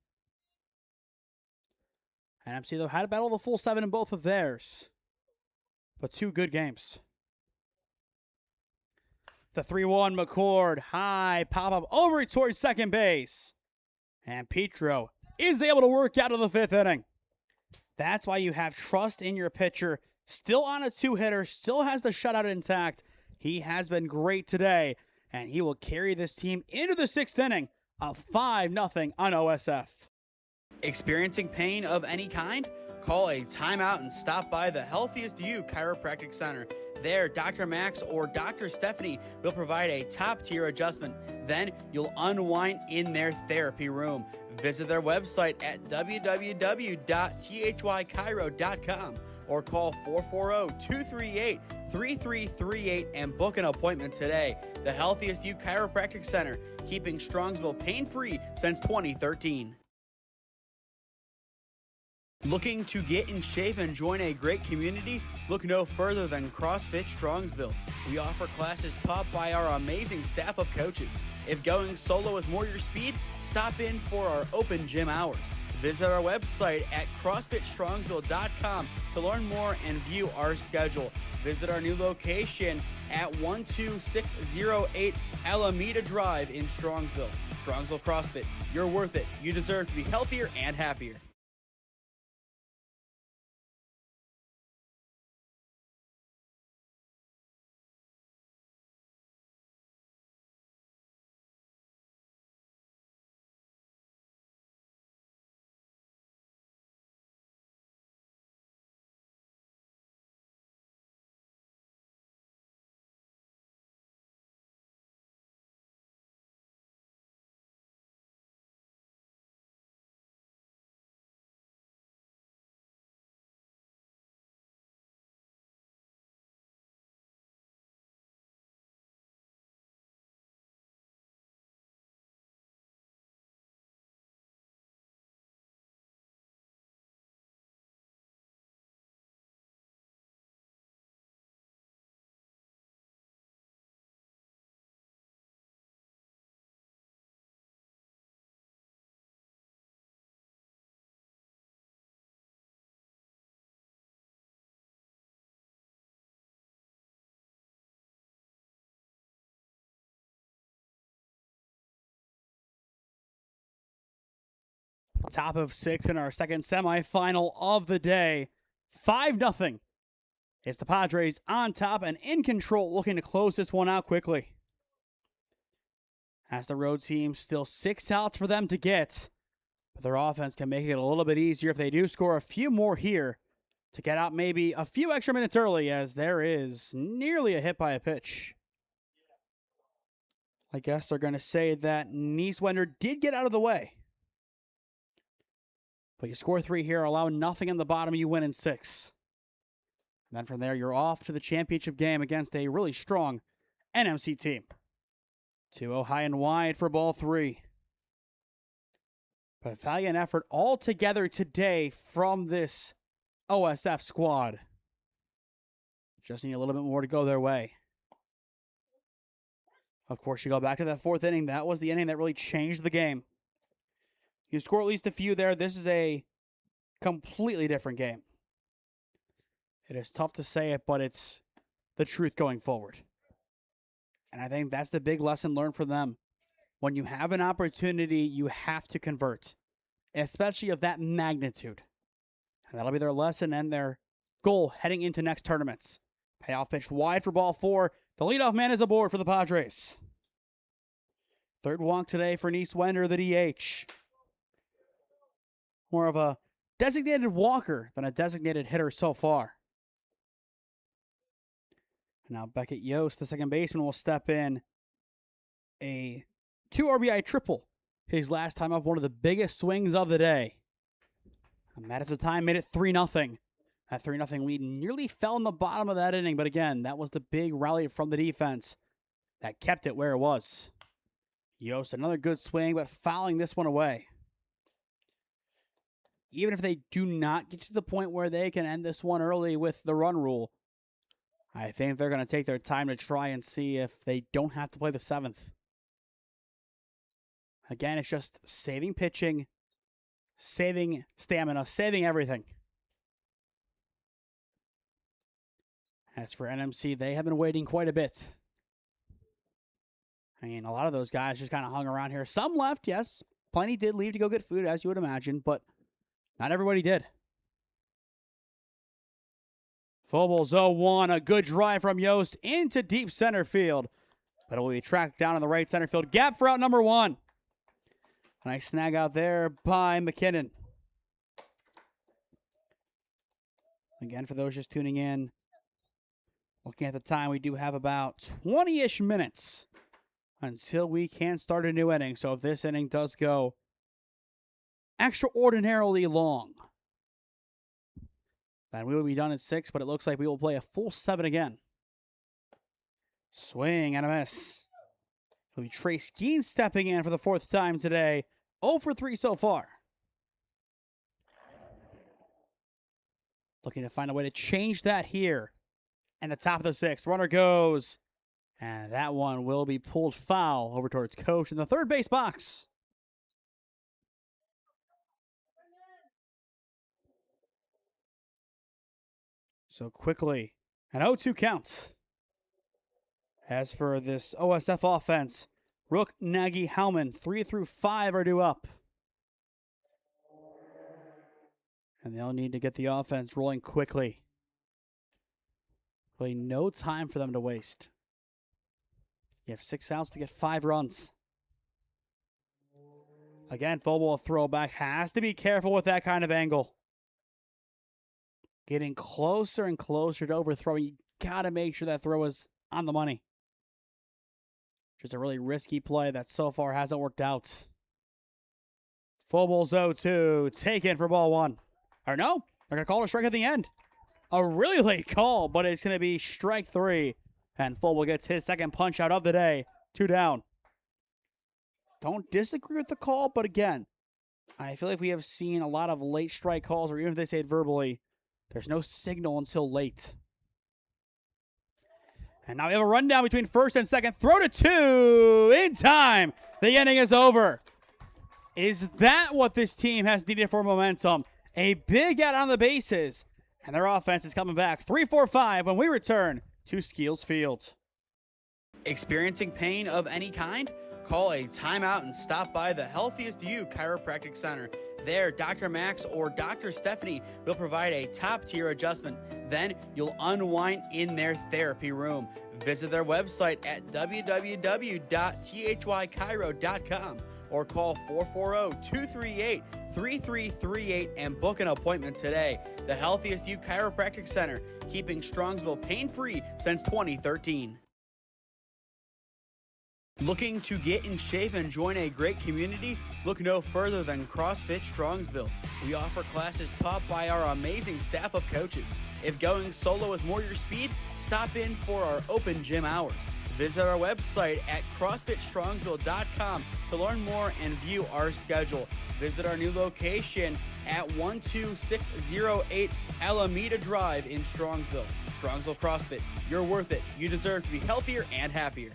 And MC, though, had to battle the full 7 in both of theirs. But 2 good games. The 3-1, McCord, high pop-up over towards second base. And Petro is able to work out of the 5th inning. That's why you have trust in your pitcher. Still on a 2-hitter, still has the shutout intact. He has been great today, and he will carry this team into the 6th inning of 5-0 on OSF. Experiencing pain of any kind? Call a timeout and stop by the Healthiest You Chiropractic Center. There, Dr. Max or Dr. Stephanie will provide a top-tier adjustment. Then you'll unwind in their therapy room. Visit their website at www.thychiro.com or call 440-238-3338 and book an appointment today. The Healthiest You Chiropractic Center, keeping Strongsville pain-free since 2013. Looking to get in shape and join a great community? Look no further than CrossFit Strongsville. We offer classes taught by our amazing staff of coaches. If going solo is more your speed, stop in for our open gym hours. Visit our website at CrossFitStrongsville.com to learn more and view our schedule. Visit our new location at 12608 Alameda Drive in Strongsville. Strongsville CrossFit, you're worth it. You deserve to be healthier and happier. Top of 6 in our second semifinal of the day. 5-0. It's the Padres on top and in control, looking to close this one out quickly. As the road team, still 6 outs for them to get. But their offense can make it a little bit easier if they do score a few more here to get out maybe a few extra minutes early, as there is nearly a hit by a pitch. I guess they're going to say that Nieswender did get out of the way. But you score 3 here, allow nothing in the bottom, you win in 6. And then from there, you're off to the championship game against a really strong NMC team. 2-0 high and wide for ball 3. But a valiant effort all together today from this OSF squad. Just need a little bit more to go their way. Of course, you go back to that 4th inning. That was the inning that really changed the game. You score at least a few there. This is a completely different game. It is tough to say it, but it's the truth going forward. And I think that's the big lesson learned for them. When you have an opportunity, you have to convert, especially of that magnitude. And that'll be their lesson and their goal heading into next tournaments. Payoff pitch wide for ball 4. The leadoff man is aboard for the Padres. 3rd walk today for Nieswender, the DH. More of a designated walker than a designated hitter so far. And now Beckett Yost, the second baseman, will step in. A 2 RBI triple. His last time up, one of the biggest swings of the day. And that at the time made it 3-0. That 3-0 lead nearly fell in the bottom of that inning, but again, that was the big rally from the defense that kept it where it was. Yost, another good swing, but fouling this one away. Even if they do not get to the point where they can end this one early with the run rule, I think they're going to take their time to try and see if they don't have to play the 7th. Again, it's just saving pitching, saving stamina, saving everything. As for NMC, they have been waiting quite a bit. I mean, a lot of those guys just kind of hung around here. Some left, yes. Plenty did leave to go get food, as you would imagine, but not everybody did. Full ball 0-1, a good drive from Yost into deep center field. But it will be tracked down in the right center field. Gap for out number 1. A nice snag out there by McKinnon. Again, for those just tuning in, looking at the time, we do have about 20-ish minutes until we can start a new inning. So if this inning does go extraordinarily long, then we will be done at 6, but it looks like we will play a full 7 again. Swing and a miss. It'll be Trey Skeeles stepping in for the 4th time today. 0 for 3 so far. Looking to find a way to change that here. And the top of the 6th. Runner goes. And that one will be pulled foul over towards coach in the 3rd base box. So quickly, an 0-2 count. As for this OSF offense, Rook, Nagy, Hellman, 3 through 5 are due up. And they'll need to get the offense rolling quickly. Really no time for them to waste. You have 6 outs to get 5 runs. Again, full ball throwback. Has to be careful with that kind of angle. Getting closer and closer to overthrowing. You got to make sure that throw is on the money. Just a really risky play that so far hasn't worked out. Full ball 0-2. Taken for ball 1. Or no, they're going to call a strike at the end. A really late call, but it's going to be strike 3. And Fullball gets his second punch out of the day. 2 down. Don't disagree with the call, but again, I feel like we have seen a lot of late strike calls, or even if they say it verbally, there's no signal until late. And now we have a rundown between 1st and 2nd. Throw to 2 in time. The inning is over. Is that what this team has needed for momentum? A big out on the bases. And their offense is coming back. 3-4-5 when we return to Skeeles Field. Experiencing pain of any kind? Call a timeout and stop by the Healthiest You Chiropractic Center. There, Dr. Max or Dr. Stephanie will provide a top-tier adjustment. Then you'll unwind in their therapy room. Visit their website at www.thychiro.com. or call 440-238-3338 and book an appointment today. The Healthiest You Chiropractic Center, keeping Strongsville pain-free since 2013. Looking to get in shape and join a great community? Look no further than CrossFit Strongsville. We offer classes taught by our amazing staff of coaches. If going solo is more your speed, stop in for our open gym hours. Visit our website at CrossFitStrongsville.com to learn more and view our schedule. Visit our new location at 12608 Alameda Drive in Strongsville. Strongsville CrossFit, you're worth it. You deserve to be healthier and happier.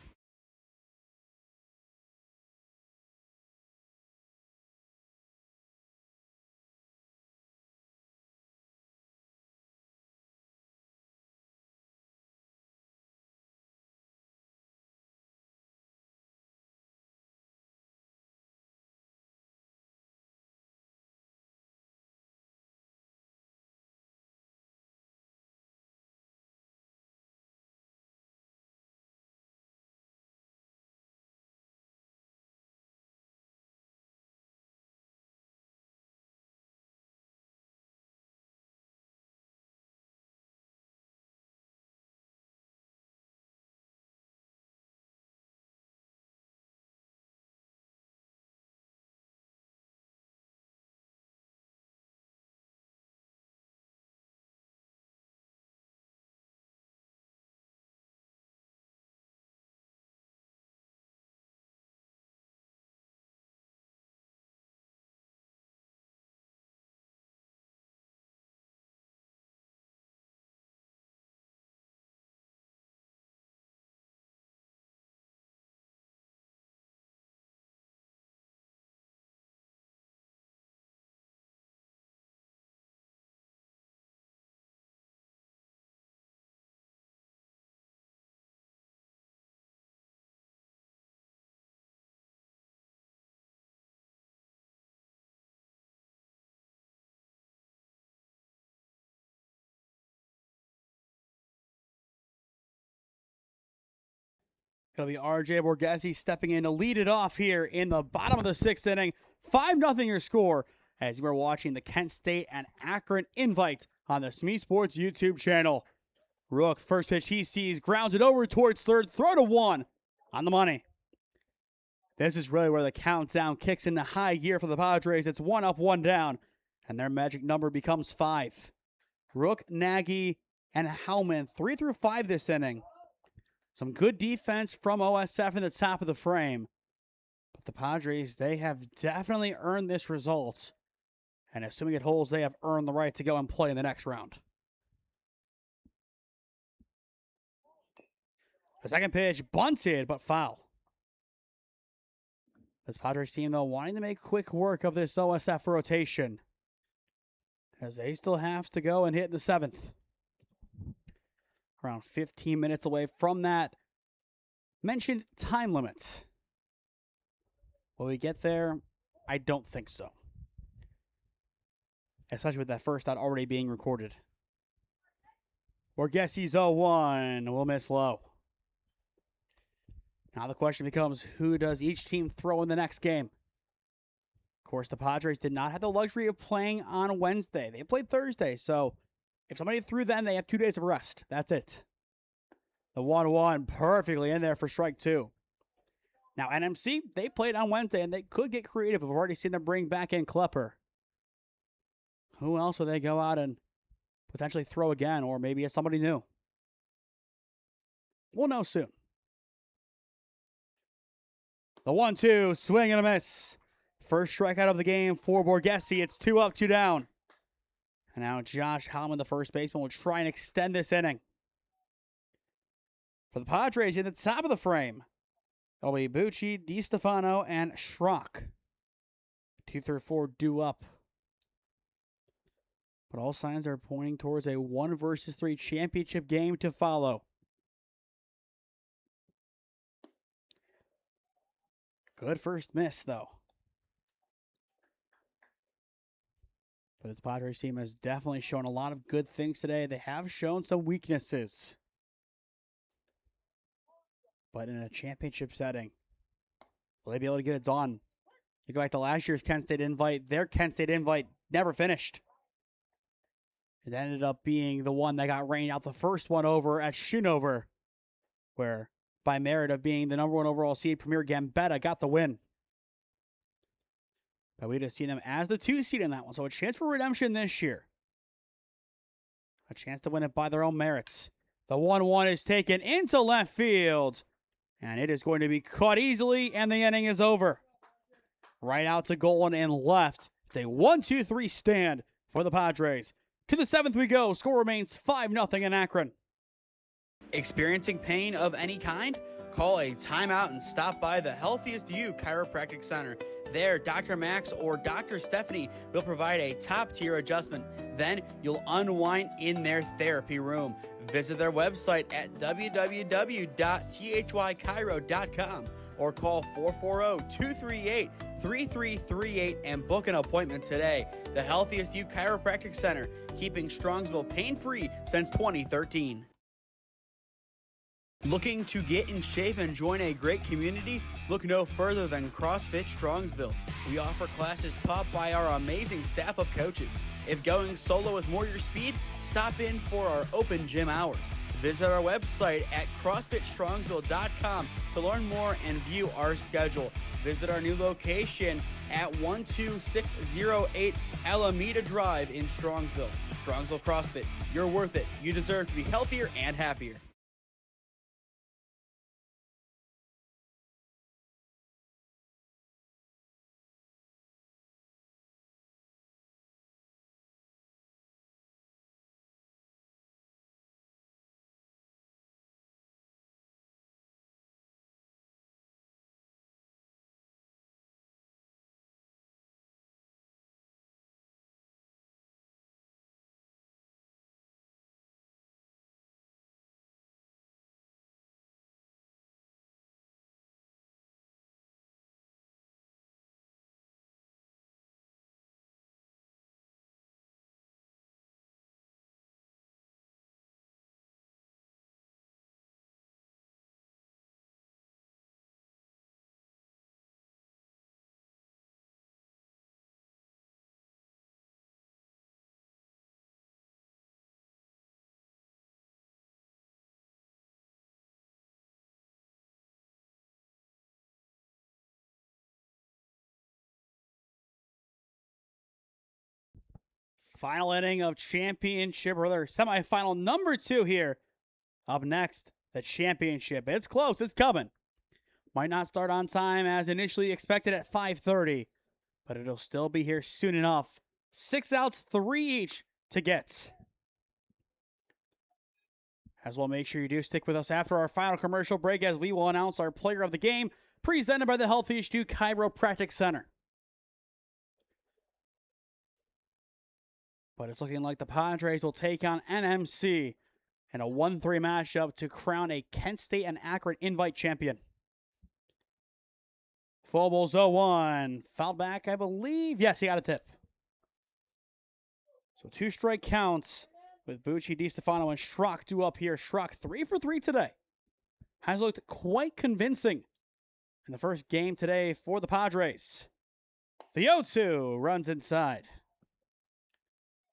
It'll be RJ Borghese stepping in to lead it off here in the bottom of the sixth inning. 5-0 your score as you are watching the Kent State and Akron Invite on the SmeeSports YouTube channel. Rook, first pitch he sees, grounds it over towards third, throw to one on the money. This is really where the countdown kicks into high gear for the Padres. It's 1 up, 1 down, and their magic number becomes 5. Rook, Nagy, and Howman 3 through 5 this inning. Some good defense from OSF in the top of the frame. But the Padres, they have definitely earned this result. And assuming it holds, they have earned the right to go and play in the next round. The second pitch, bunted, but foul. This Padres team, though, wanting to make quick work of this OSF rotation, as they still have to go and hit the 7th. Around 15 minutes away from that mentioned time limit. Will we get there? I don't think so. Especially with that first out already being recorded. Borghese's 0-1 will miss low. Now the question becomes, who does each team throw in the next game? Of course, the Padres did not have the luxury of playing on Wednesday. They played Thursday, so if somebody threw then, they have 2 days of rest. That's it. The 1-1 perfectly in there for strike 2. Now, NMC, they played on Wednesday, and they could get creative. We've already seen them bring back in Klepper. Who else will they go out and potentially throw again, or maybe it's somebody new? We'll know soon. The 1-2, swing and a miss. First strikeout of the game for Borghese. It's 2 up, 2 down. And now Josh Howman, the first baseman, will try and extend this inning. For the Padres, in the top of the frame, it'll be Bucci, DiStefano, and Schrock. 2 through 4 due up. But all signs are pointing towards a 1-3 championship game to follow. Good first miss, though. But this Padres team has definitely shown a lot of good things today. They have shown some weaknesses. But in a championship setting, will they be able to get it done? You go back to last year's Kent State invite. Their Kent State invite never finished. It ended up being the one that got rained out, the first one over at Schoonover, where by merit of being the number 1 overall seed, Premier Gambetta got the win. But we just see them as the 2 seed in that one. So a chance for redemption this year. A chance to win it by their own merits. The 1-1 is taken into left field. And it is going to be caught easily, and the inning is over. Right out to Golan and left. It's a 1-2-3 stand for the Padres. To the 7th we go. Score remains 5-0 in Akron. Experiencing pain of any kind? Call a timeout and stop by the Healthiest You Chiropractic Center. There, Dr. Max or Dr. Stephanie will provide a top-tier adjustment. Then you'll unwind in their therapy room. Visit their website at www.thychiro.com or call 440-238-3338 and book an appointment today. The Healthiest You Chiropractic Center, keeping Strongsville pain-free since 2013. Looking to get in shape and join a great community? Look no further than CrossFit Strongsville. We offer classes taught by our amazing staff of coaches. If going solo is more your speed, stop in for our open gym hours. Visit our website at CrossFitStrongsville.com to learn more and view our schedule. Visit our new location at 12608 Alameda Drive in Strongsville. Strongsville CrossFit, you're worth it. You deserve to be healthier and happier. Final inning of championship, or their semifinal number 2 here. Up next, the championship. It's close. It's coming. Might not start on time as initially expected at 5:30, but it'll still be here soon enough. 6 outs, 3 each to get. As well, make sure you do stick with us after our final commercial break as we will announce our player of the game, presented by the Healthiest You Chiropractic Center. But it's looking like the Padres will take on NMC in a 1-3 matchup to crown a Kent State and Akron invite champion. Full balls 0-1. Fouled back, I believe. Yes, he got a tip. So 2 strike counts with Bucci, DiStefano, and Schrock due up here. Schrock 3 for 3 today. Has looked quite convincing in the first game today for the Padres. The 0-2 runs inside.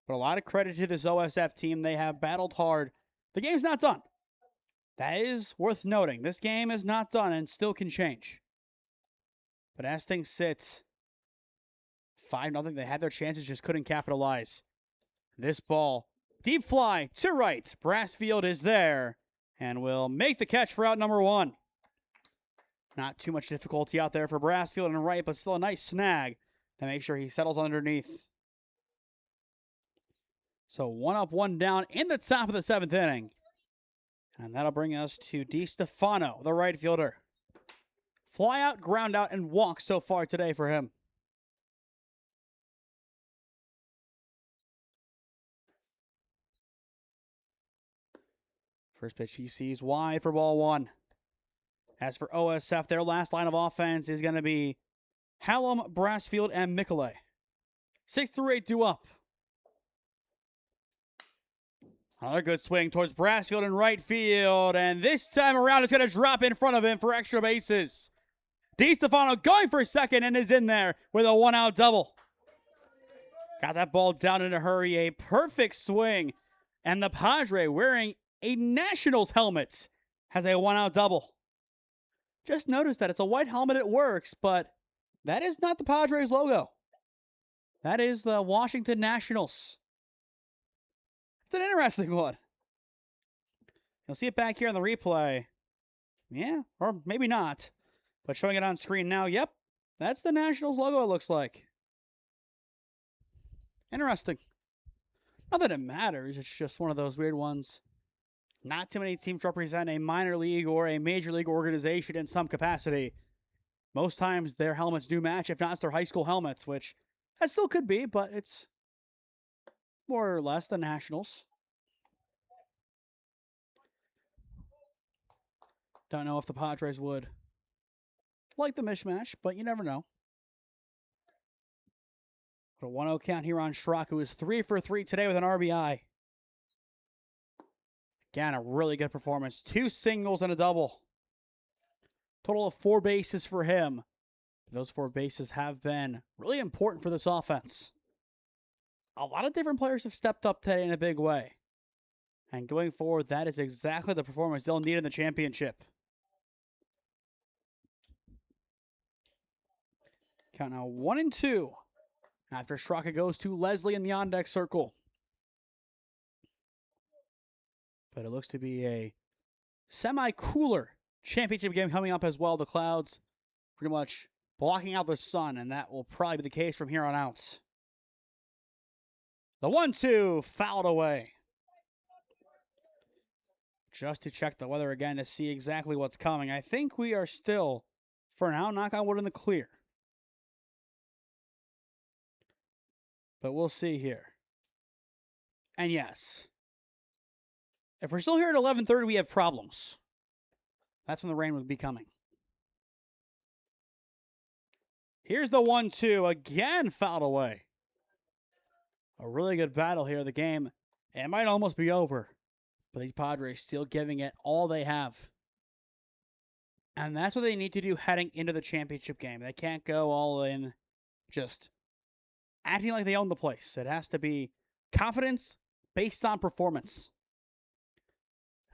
But a lot of credit to this OSF team. They have battled hard. The game's not done. That is worth noting. This game is not done and still can change. But as things sit, 5-0, they had their chances, just couldn't capitalize. This ball, deep fly to right. Brassfield is there and will make the catch for out number 1. Not too much difficulty out there for Brassfield and right, but still a nice snag to make sure he settles underneath. So 1 up, 1 down in the top of the 7th inning. And that'll bring us to DiStefano, the right fielder. Fly out, ground out, and walk so far today for him. First pitch he sees wide for ball 1. As for OSF, their last line of offense is going to be Hallam, Brassfield, and Michele. 6 through 8 due up. Another good swing towards Brassfield in right field. And this time around, it's going to drop in front of him for extra bases. DiStefano going for a second and is in there with a one-out double. Got that ball down in a hurry. A perfect swing. And the Padre, wearing a Nationals helmet, has a one-out double. Just notice that it's a white helmet. It works, but that is not the Padres logo. That is the Washington Nationals. It's an interesting one. You'll see it back here on the replay. Yeah, or maybe not. But showing it on screen now, yep, that's the Nationals logo, it looks like. Interesting. Not that it matters, it's just one of those weird ones. Not too many teams represent a minor league or a major league organization in some capacity. Most times their helmets do match, if not it's their high school helmets, which that still could be, but it's more or less the Nationals. Don't know if the Padres would like the mishmash, but you never know. But a 1-0 count here on Schrock, who is 3 for 3 today with an RBI. Again, a really good performance. 2 singles and a double. Total of 4 bases for him. Those 4 bases have been really important for this offense. A lot of different players have stepped up today in a big way. And going forward, that is exactly the performance they'll need in the championship. Count now 1-2. After Straka goes to Leslie in the on-deck circle. But it looks to be a semi-cooler championship game coming up as well. The clouds pretty much blocking out the sun, and that will probably be the case from here on out. The 1-2 fouled away. Just to check the weather again to see exactly what's coming. I think we are still, for now, knock on wood, in the clear. But we'll see here. And yes, if we're still here at 11:30, we have problems. That's when the rain would be coming. Here's the 1-2, again fouled away. A really good battle here. The game, it might almost be over. But these Padres still giving it all they have. And that's what they need to do heading into the championship game. They can't go all in just acting like they own the place. It has to be confidence based on performance.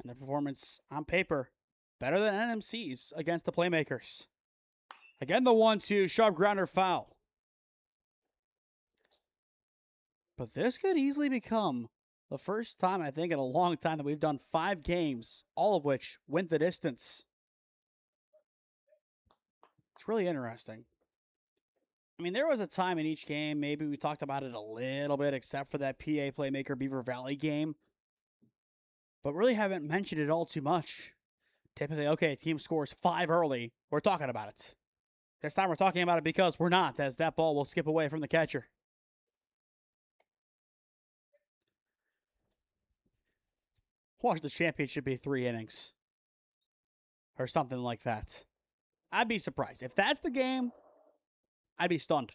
And the performance on paper, better than NMC's against the playmakers. Again, the 1-2, sharp grounder foul. But this could easily become the first time, I think, in a long time that we've done 5 games, all of which went the distance. It's really interesting. I mean, there was a time in each game, maybe we talked about it a little bit, except for that PA Playmaker Beaver Valley game. But really haven't mentioned it all too much. Typically, okay, a team scores 5 early, we're talking about it. This time we're talking about it because we're not, as that ball will skip away from the catcher. Watch the championship be 3 innings. Or something like that. I'd be surprised. If that's the game, I'd be stunned.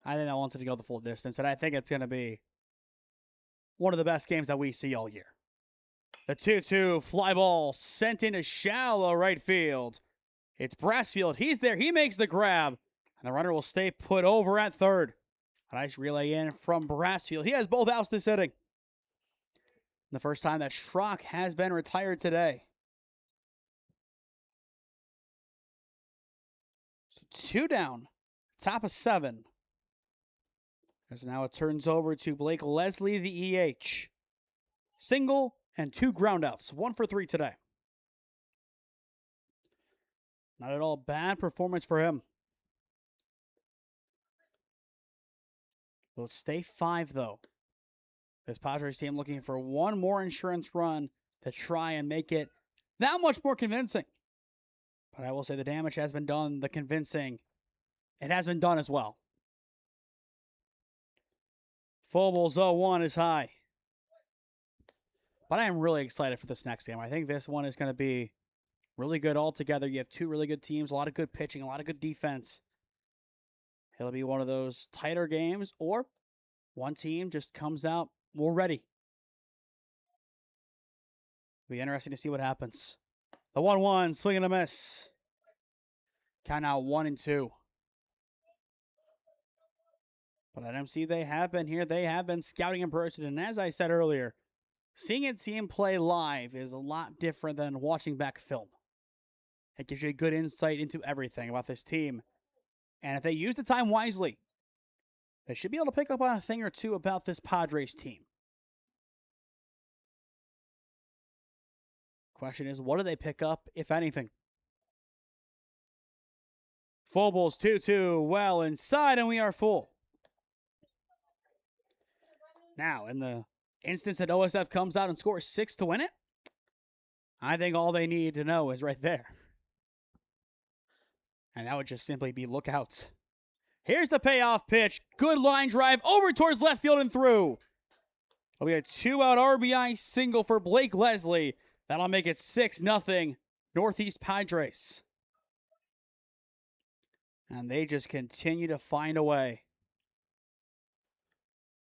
I think I wanted to go the full distance, and I think it's going to be one of the best games that we see all year. The 2-2 fly ball sent into shallow right field. It's Brassfield. He's there. He makes the grab, and the runner will stay put over at third. A nice relay in from Brassfield. He has both outs this inning. The first time that Schrock has been retired today. So 2 down, top of 7. As now it turns over to Blake Leslie, the EH. Single and 2 groundouts, 1 for 3 today. Not at all bad performance for him. Will it stay 5 though? This Padres team looking for one more insurance run to try and make it that much more convincing. But I will say the damage has been done. The convincing, it has been done as well. Phobos 0-1 is high. But I am really excited for this next game. I think this one is going to be really good altogether. You have 2 really good teams, a lot of good pitching, a lot of good defense. It'll be one of those tighter games, or one team just comes out more ready. It'll be interesting to see what happens. The 1-1, swing and a miss. Count out 1-2. But at MC, they have been here. They have been scouting in person. And as I said earlier, seeing a team play live is a lot different than watching back film. It gives you a good insight into everything about this team. And if they use the time wisely, they should be able to pick up on a thing or two about this Padres team. Question is, what do they pick up, if anything? Full balls 2-2, well inside, and we are full. Now, in the instance that OSF comes out and scores 6 to win it, I think all they need to know is right there. And that would just simply be look out. Here's the payoff pitch. Good line drive over towards left field and through. It'll be a 2-out RBI single for Blake Leslie. That'll make it 6-0 Northeast Padres. And they just continue to find a way.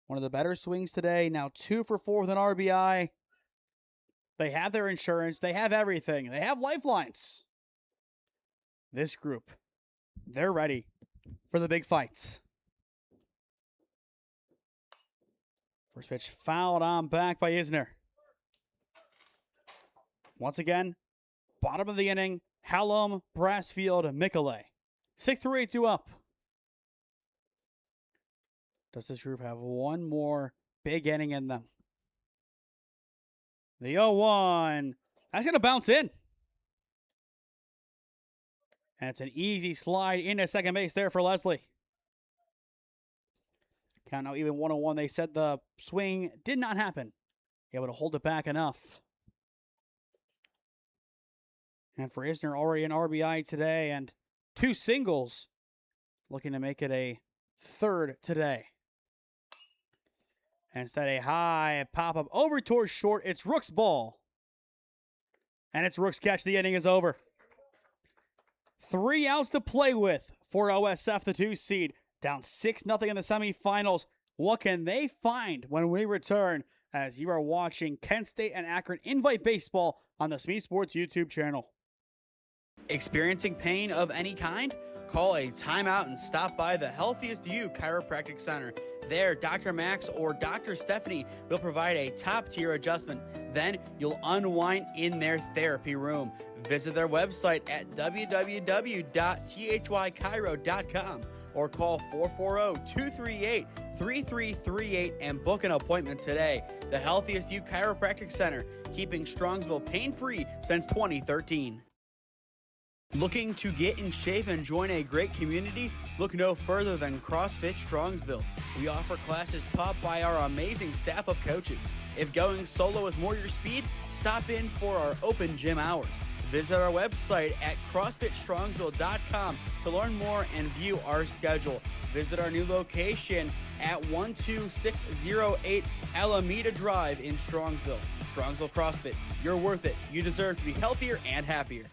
One of the better swings today. Now 2 for 4 with an RBI. They have their insurance. They have everything. They have lifelines. This group, they're ready for the big fights. First pitch fouled on back by Isner. Once again, bottom of the inning, Hallam, Brassfield, Michele. 6-3-2 up. Does this group have one more big inning in them? The 0-1. That's going to bounce in. And it's an easy slide into second base there for Leslie. Count now even 1-1. They said the swing did not happen. Able to hold it back enough. And for Isner, already an RBI today and 2 singles. Looking to make it a third today. And instead a high pop-up over towards short. It's Rook's ball. And it's Rook's catch. The inning is over. 3 outs to play with for OSF, the 2 seed. Down 6-0 in the semifinals. What can they find when we return as you are watching Kent State and Akron Invite Baseball on the SmeeSports YouTube channel? Experiencing pain of any kind? Call a timeout and stop by the Healthiest You Chiropractic Center. There, Dr. Max or Dr. Stephanie will provide a top-tier adjustment. Then you'll unwind in their therapy room. Visit their website at www.thychiro.com or call 440-238-3338 and book an appointment today. The Healthiest You Chiropractic Center, keeping Strongsville pain-free since 2013. Looking to get in shape and join a great community? Look no further than CrossFit Strongsville. We offer classes taught by our amazing staff of coaches. If going solo is more your speed, stop in for our open gym hours. Visit our website at CrossFitStrongsville.com to learn more and view our schedule. Visit our new location at 12608 Alameda Drive in Strongsville. Strongsville CrossFit, you're worth it. You deserve to be healthier and happier.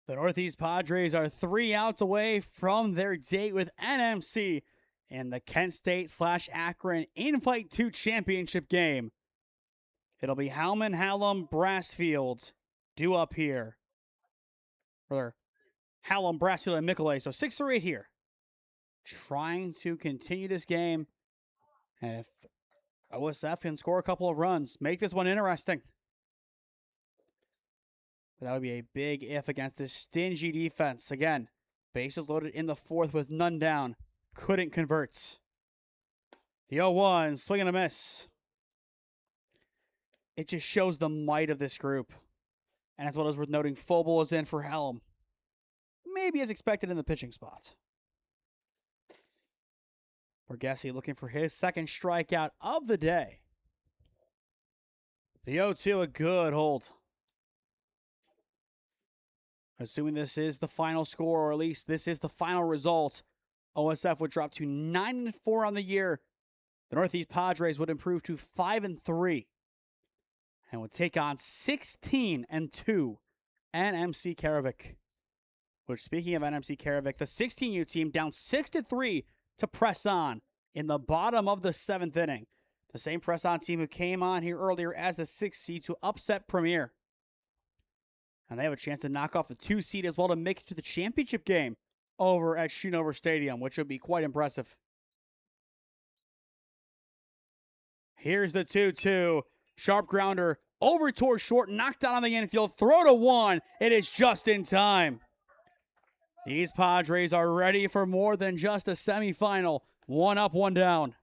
The Northeast Padres are 3 outs away from their date with NMC in the Kent State/Akron Invite 2 championship game. It'll be Hallam, Brassfield due up here. Or Hallam, Brassfield, and Michele. So 6-8 here. Trying to continue this game. And if OSF can score a couple of runs, make this one interesting. But that would be a big if against this stingy defense. Again, bases loaded in the 4th with none down. Couldn't convert. The 0-1, swing and a miss. it just shows the might of this group. And as well as worth noting, Phobel is in for Helm. Maybe as expected in the pitching spot. Borghese looking for his second strikeout of the day. The 0-2, a good hold. Assuming this is the final score, or at least this is the final result, OSF would drop to 9-4 on the year. The Northeast Padres would improve to 5-3 and would take on 16-2 NMC Karavik. Which, speaking of NMC Karavik, the 16U team down 6-3 to press on in the bottom of the 7th inning. The same press on team who came on here earlier as the 6th seed to upset Premier. And they have a chance to knock off the 2 seed as well to make it to the championship game over at Schoonover Stadium, which would be quite impressive. Here's the 2-2. Sharp grounder over towards short, knocked down on the infield, throw to 1. It is just in time. These Padres are ready for more than just a semifinal. 1 up, 1 down.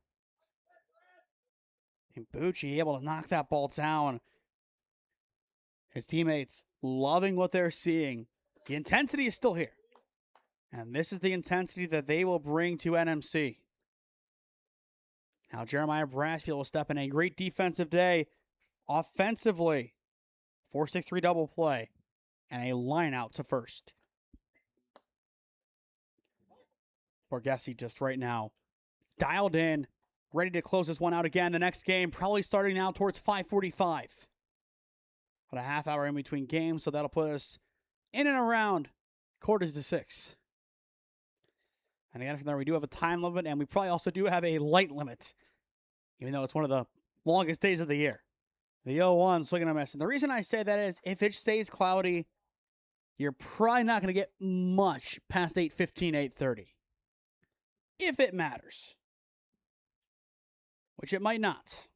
And Bucci able to knock that ball down. His teammates loving what they're seeing. The intensity is still here. And this is the intensity that they will bring to NMC. Now Jeremiah Brassfield will step in a great defensive day. Offensively, 4-6-3 double play. And a line out to first. Borghese just right now dialed in, ready to close this one out again. The next game probably starting now towards 5:45. But a half hour in between games, so that'll put us in and around 5:45. And again, from there, we do have a time limit, and we probably also do have a light limit, even though it's one of the longest days of the year. The 0-1 swing and a miss. And the reason I say that is if it stays cloudy, you're probably not going to get much past 8:15, 8:30. If it matters. Which it might not.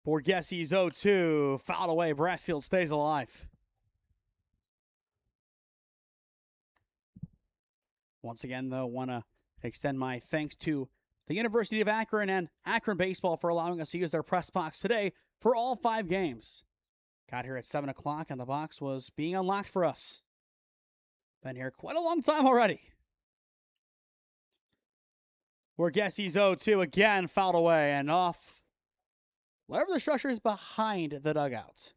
Borghese's 0-2. Fouled away. Brassfield stays alive. Once again, though, want to extend my thanks to the University of Akron and Akron Baseball for allowing us to use their press box today for all 5 games. Got here at 7 o'clock, and the box was being unlocked for us. Been here quite a long time already. Borghese's 0-2 again, fouled away and off. Whatever the structure is behind the dugout.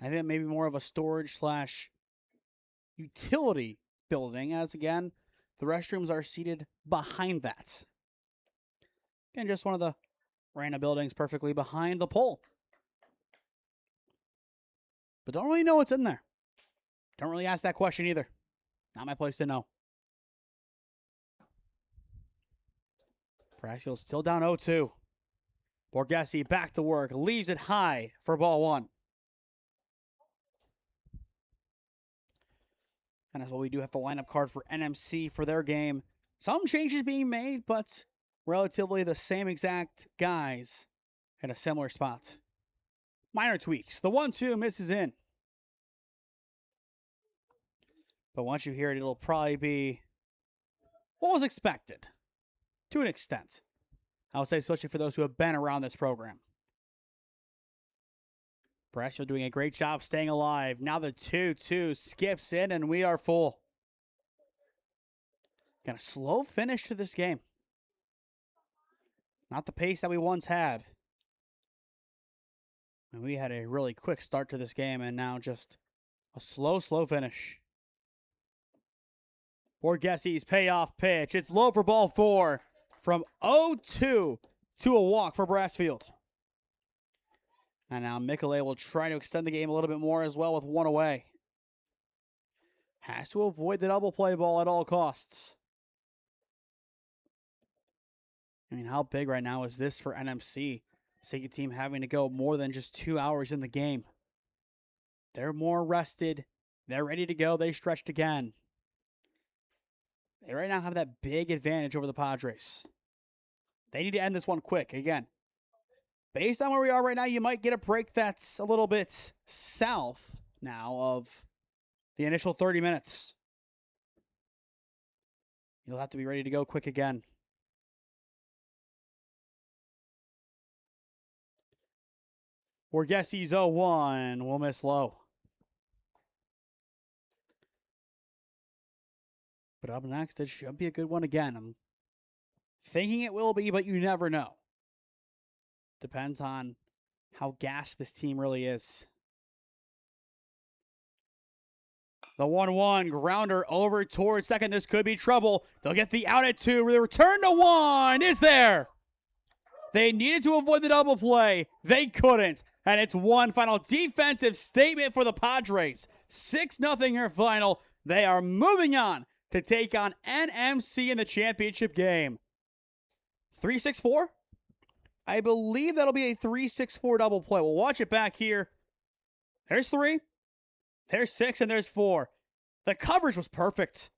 I think maybe more of a storage / utility building, as again, the restrooms are seated behind that. Again, just one of the random buildings perfectly behind the pole. But don't really know what's in there. Don't really ask that question either. Not my place to know. Brassfield still down 0-2. Borghese back to work. Leaves it high for ball 1. And as well, we do have the lineup card for NMC for their game. Some changes being made, but relatively the same exact guys in a similar spot. Minor tweaks. The 1-2 misses in. But once you hear it, it'll probably be what was expected. To an extent. I would say, especially for those who have been around this program. Brassfield doing a great job staying alive. Now the 2-2 skips in, and we are full. Got a slow finish to this game. Not the pace that we once had. And we had a really quick start to this game, and now just a slow finish. Borghese's payoff pitch. It's low for ball 4. From 0-2 to a walk for Brassfield. And now Michelet will try to extend the game a little bit more as well with 1 away. Has to avoid the double play ball at all costs. I mean, how big right now is this for NMC? Sega team having to go more than just 2 hours in the game. They're more rested. They're ready to go. They stretched again. They right now have that big advantage over the Padres. They need to end this one quick. Again, based on where we are right now, you might get a break that's a little bit south now of the initial 30 minutes. You'll have to be ready to go quick again. We're guess he's 0-1. We'll miss low. But up next, it should be a good one again. I'm thinking it will be, but you never know. Depends on how gassed this team really is. The 1-1 grounder over towards second. This could be trouble. They'll get the out at 2. The return to 1 is there. They needed to avoid the double play. They couldn't. And it's one final defensive statement for the Padres. 6-0 your final. They are moving on to take on NMC in the championship game. 3-6-4? I believe that'll be a 3-6-4 double play. We'll watch it back here. There's 3. There's 6, and there's 4. The coverage was perfect.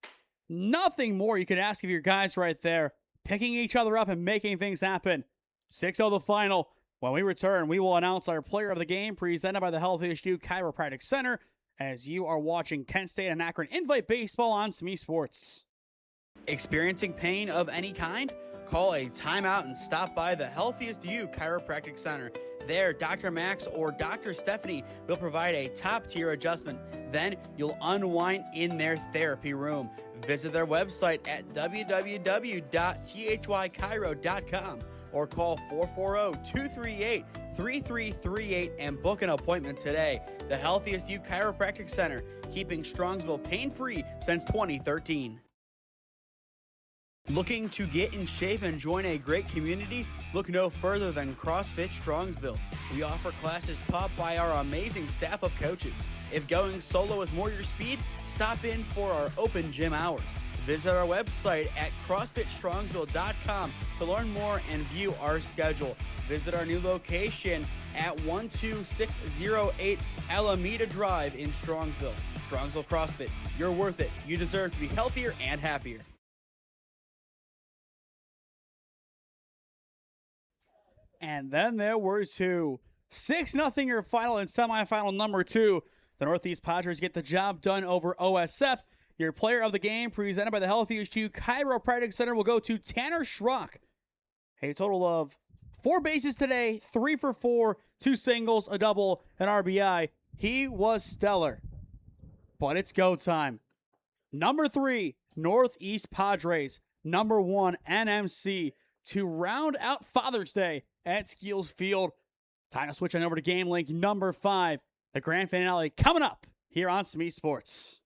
Nothing more you could ask of your guys right there. Picking each other up and making things happen. 6-0 the final. When we return, we will announce our player of the game presented by the Healthiest You Chiropractic Center as you are watching Kent State and Akron Invite Baseball on SmeeSports. Experiencing pain of any kind? Call a timeout and stop by the Healthiest You Chiropractic Center. There, Dr. Max or Dr. Stephanie will provide a top-tier adjustment. Then you'll unwind in their therapy room. Visit their website at www.thychiro.com or call 440-238-3338 and book an appointment today. The Healthiest You Chiropractic Center, keeping Strongsville pain-free since 2013. Looking to get in shape and join a great community? Look no further than CrossFit Strongsville. We offer classes taught by our amazing staff of coaches. If going solo is more your speed, stop in for our open gym hours. Visit our website at CrossFitStrongsville.com to learn more and view our schedule. Visit our new location at 12608 Alameda Drive in Strongsville. Strongsville CrossFit, you're worth it. You deserve to be healthier and happier. And then there were 2. 6-0 your final and semifinal number 2. The Northeast Padres get the job done over OSF. Your player of the game, presented by the Healthiest You Chiropractic Center, will go to Tanner Schrock. A total of 4 bases today, 3 for 4, 2 singles, a double, an RBI. He was stellar. But it's go time. Number 3, Northeast Padres. Number 1, NMC. To round out Father's Day at Skeeles Field. Time to switch on over to game link number 5. The grand finale coming up here on SmeeSports.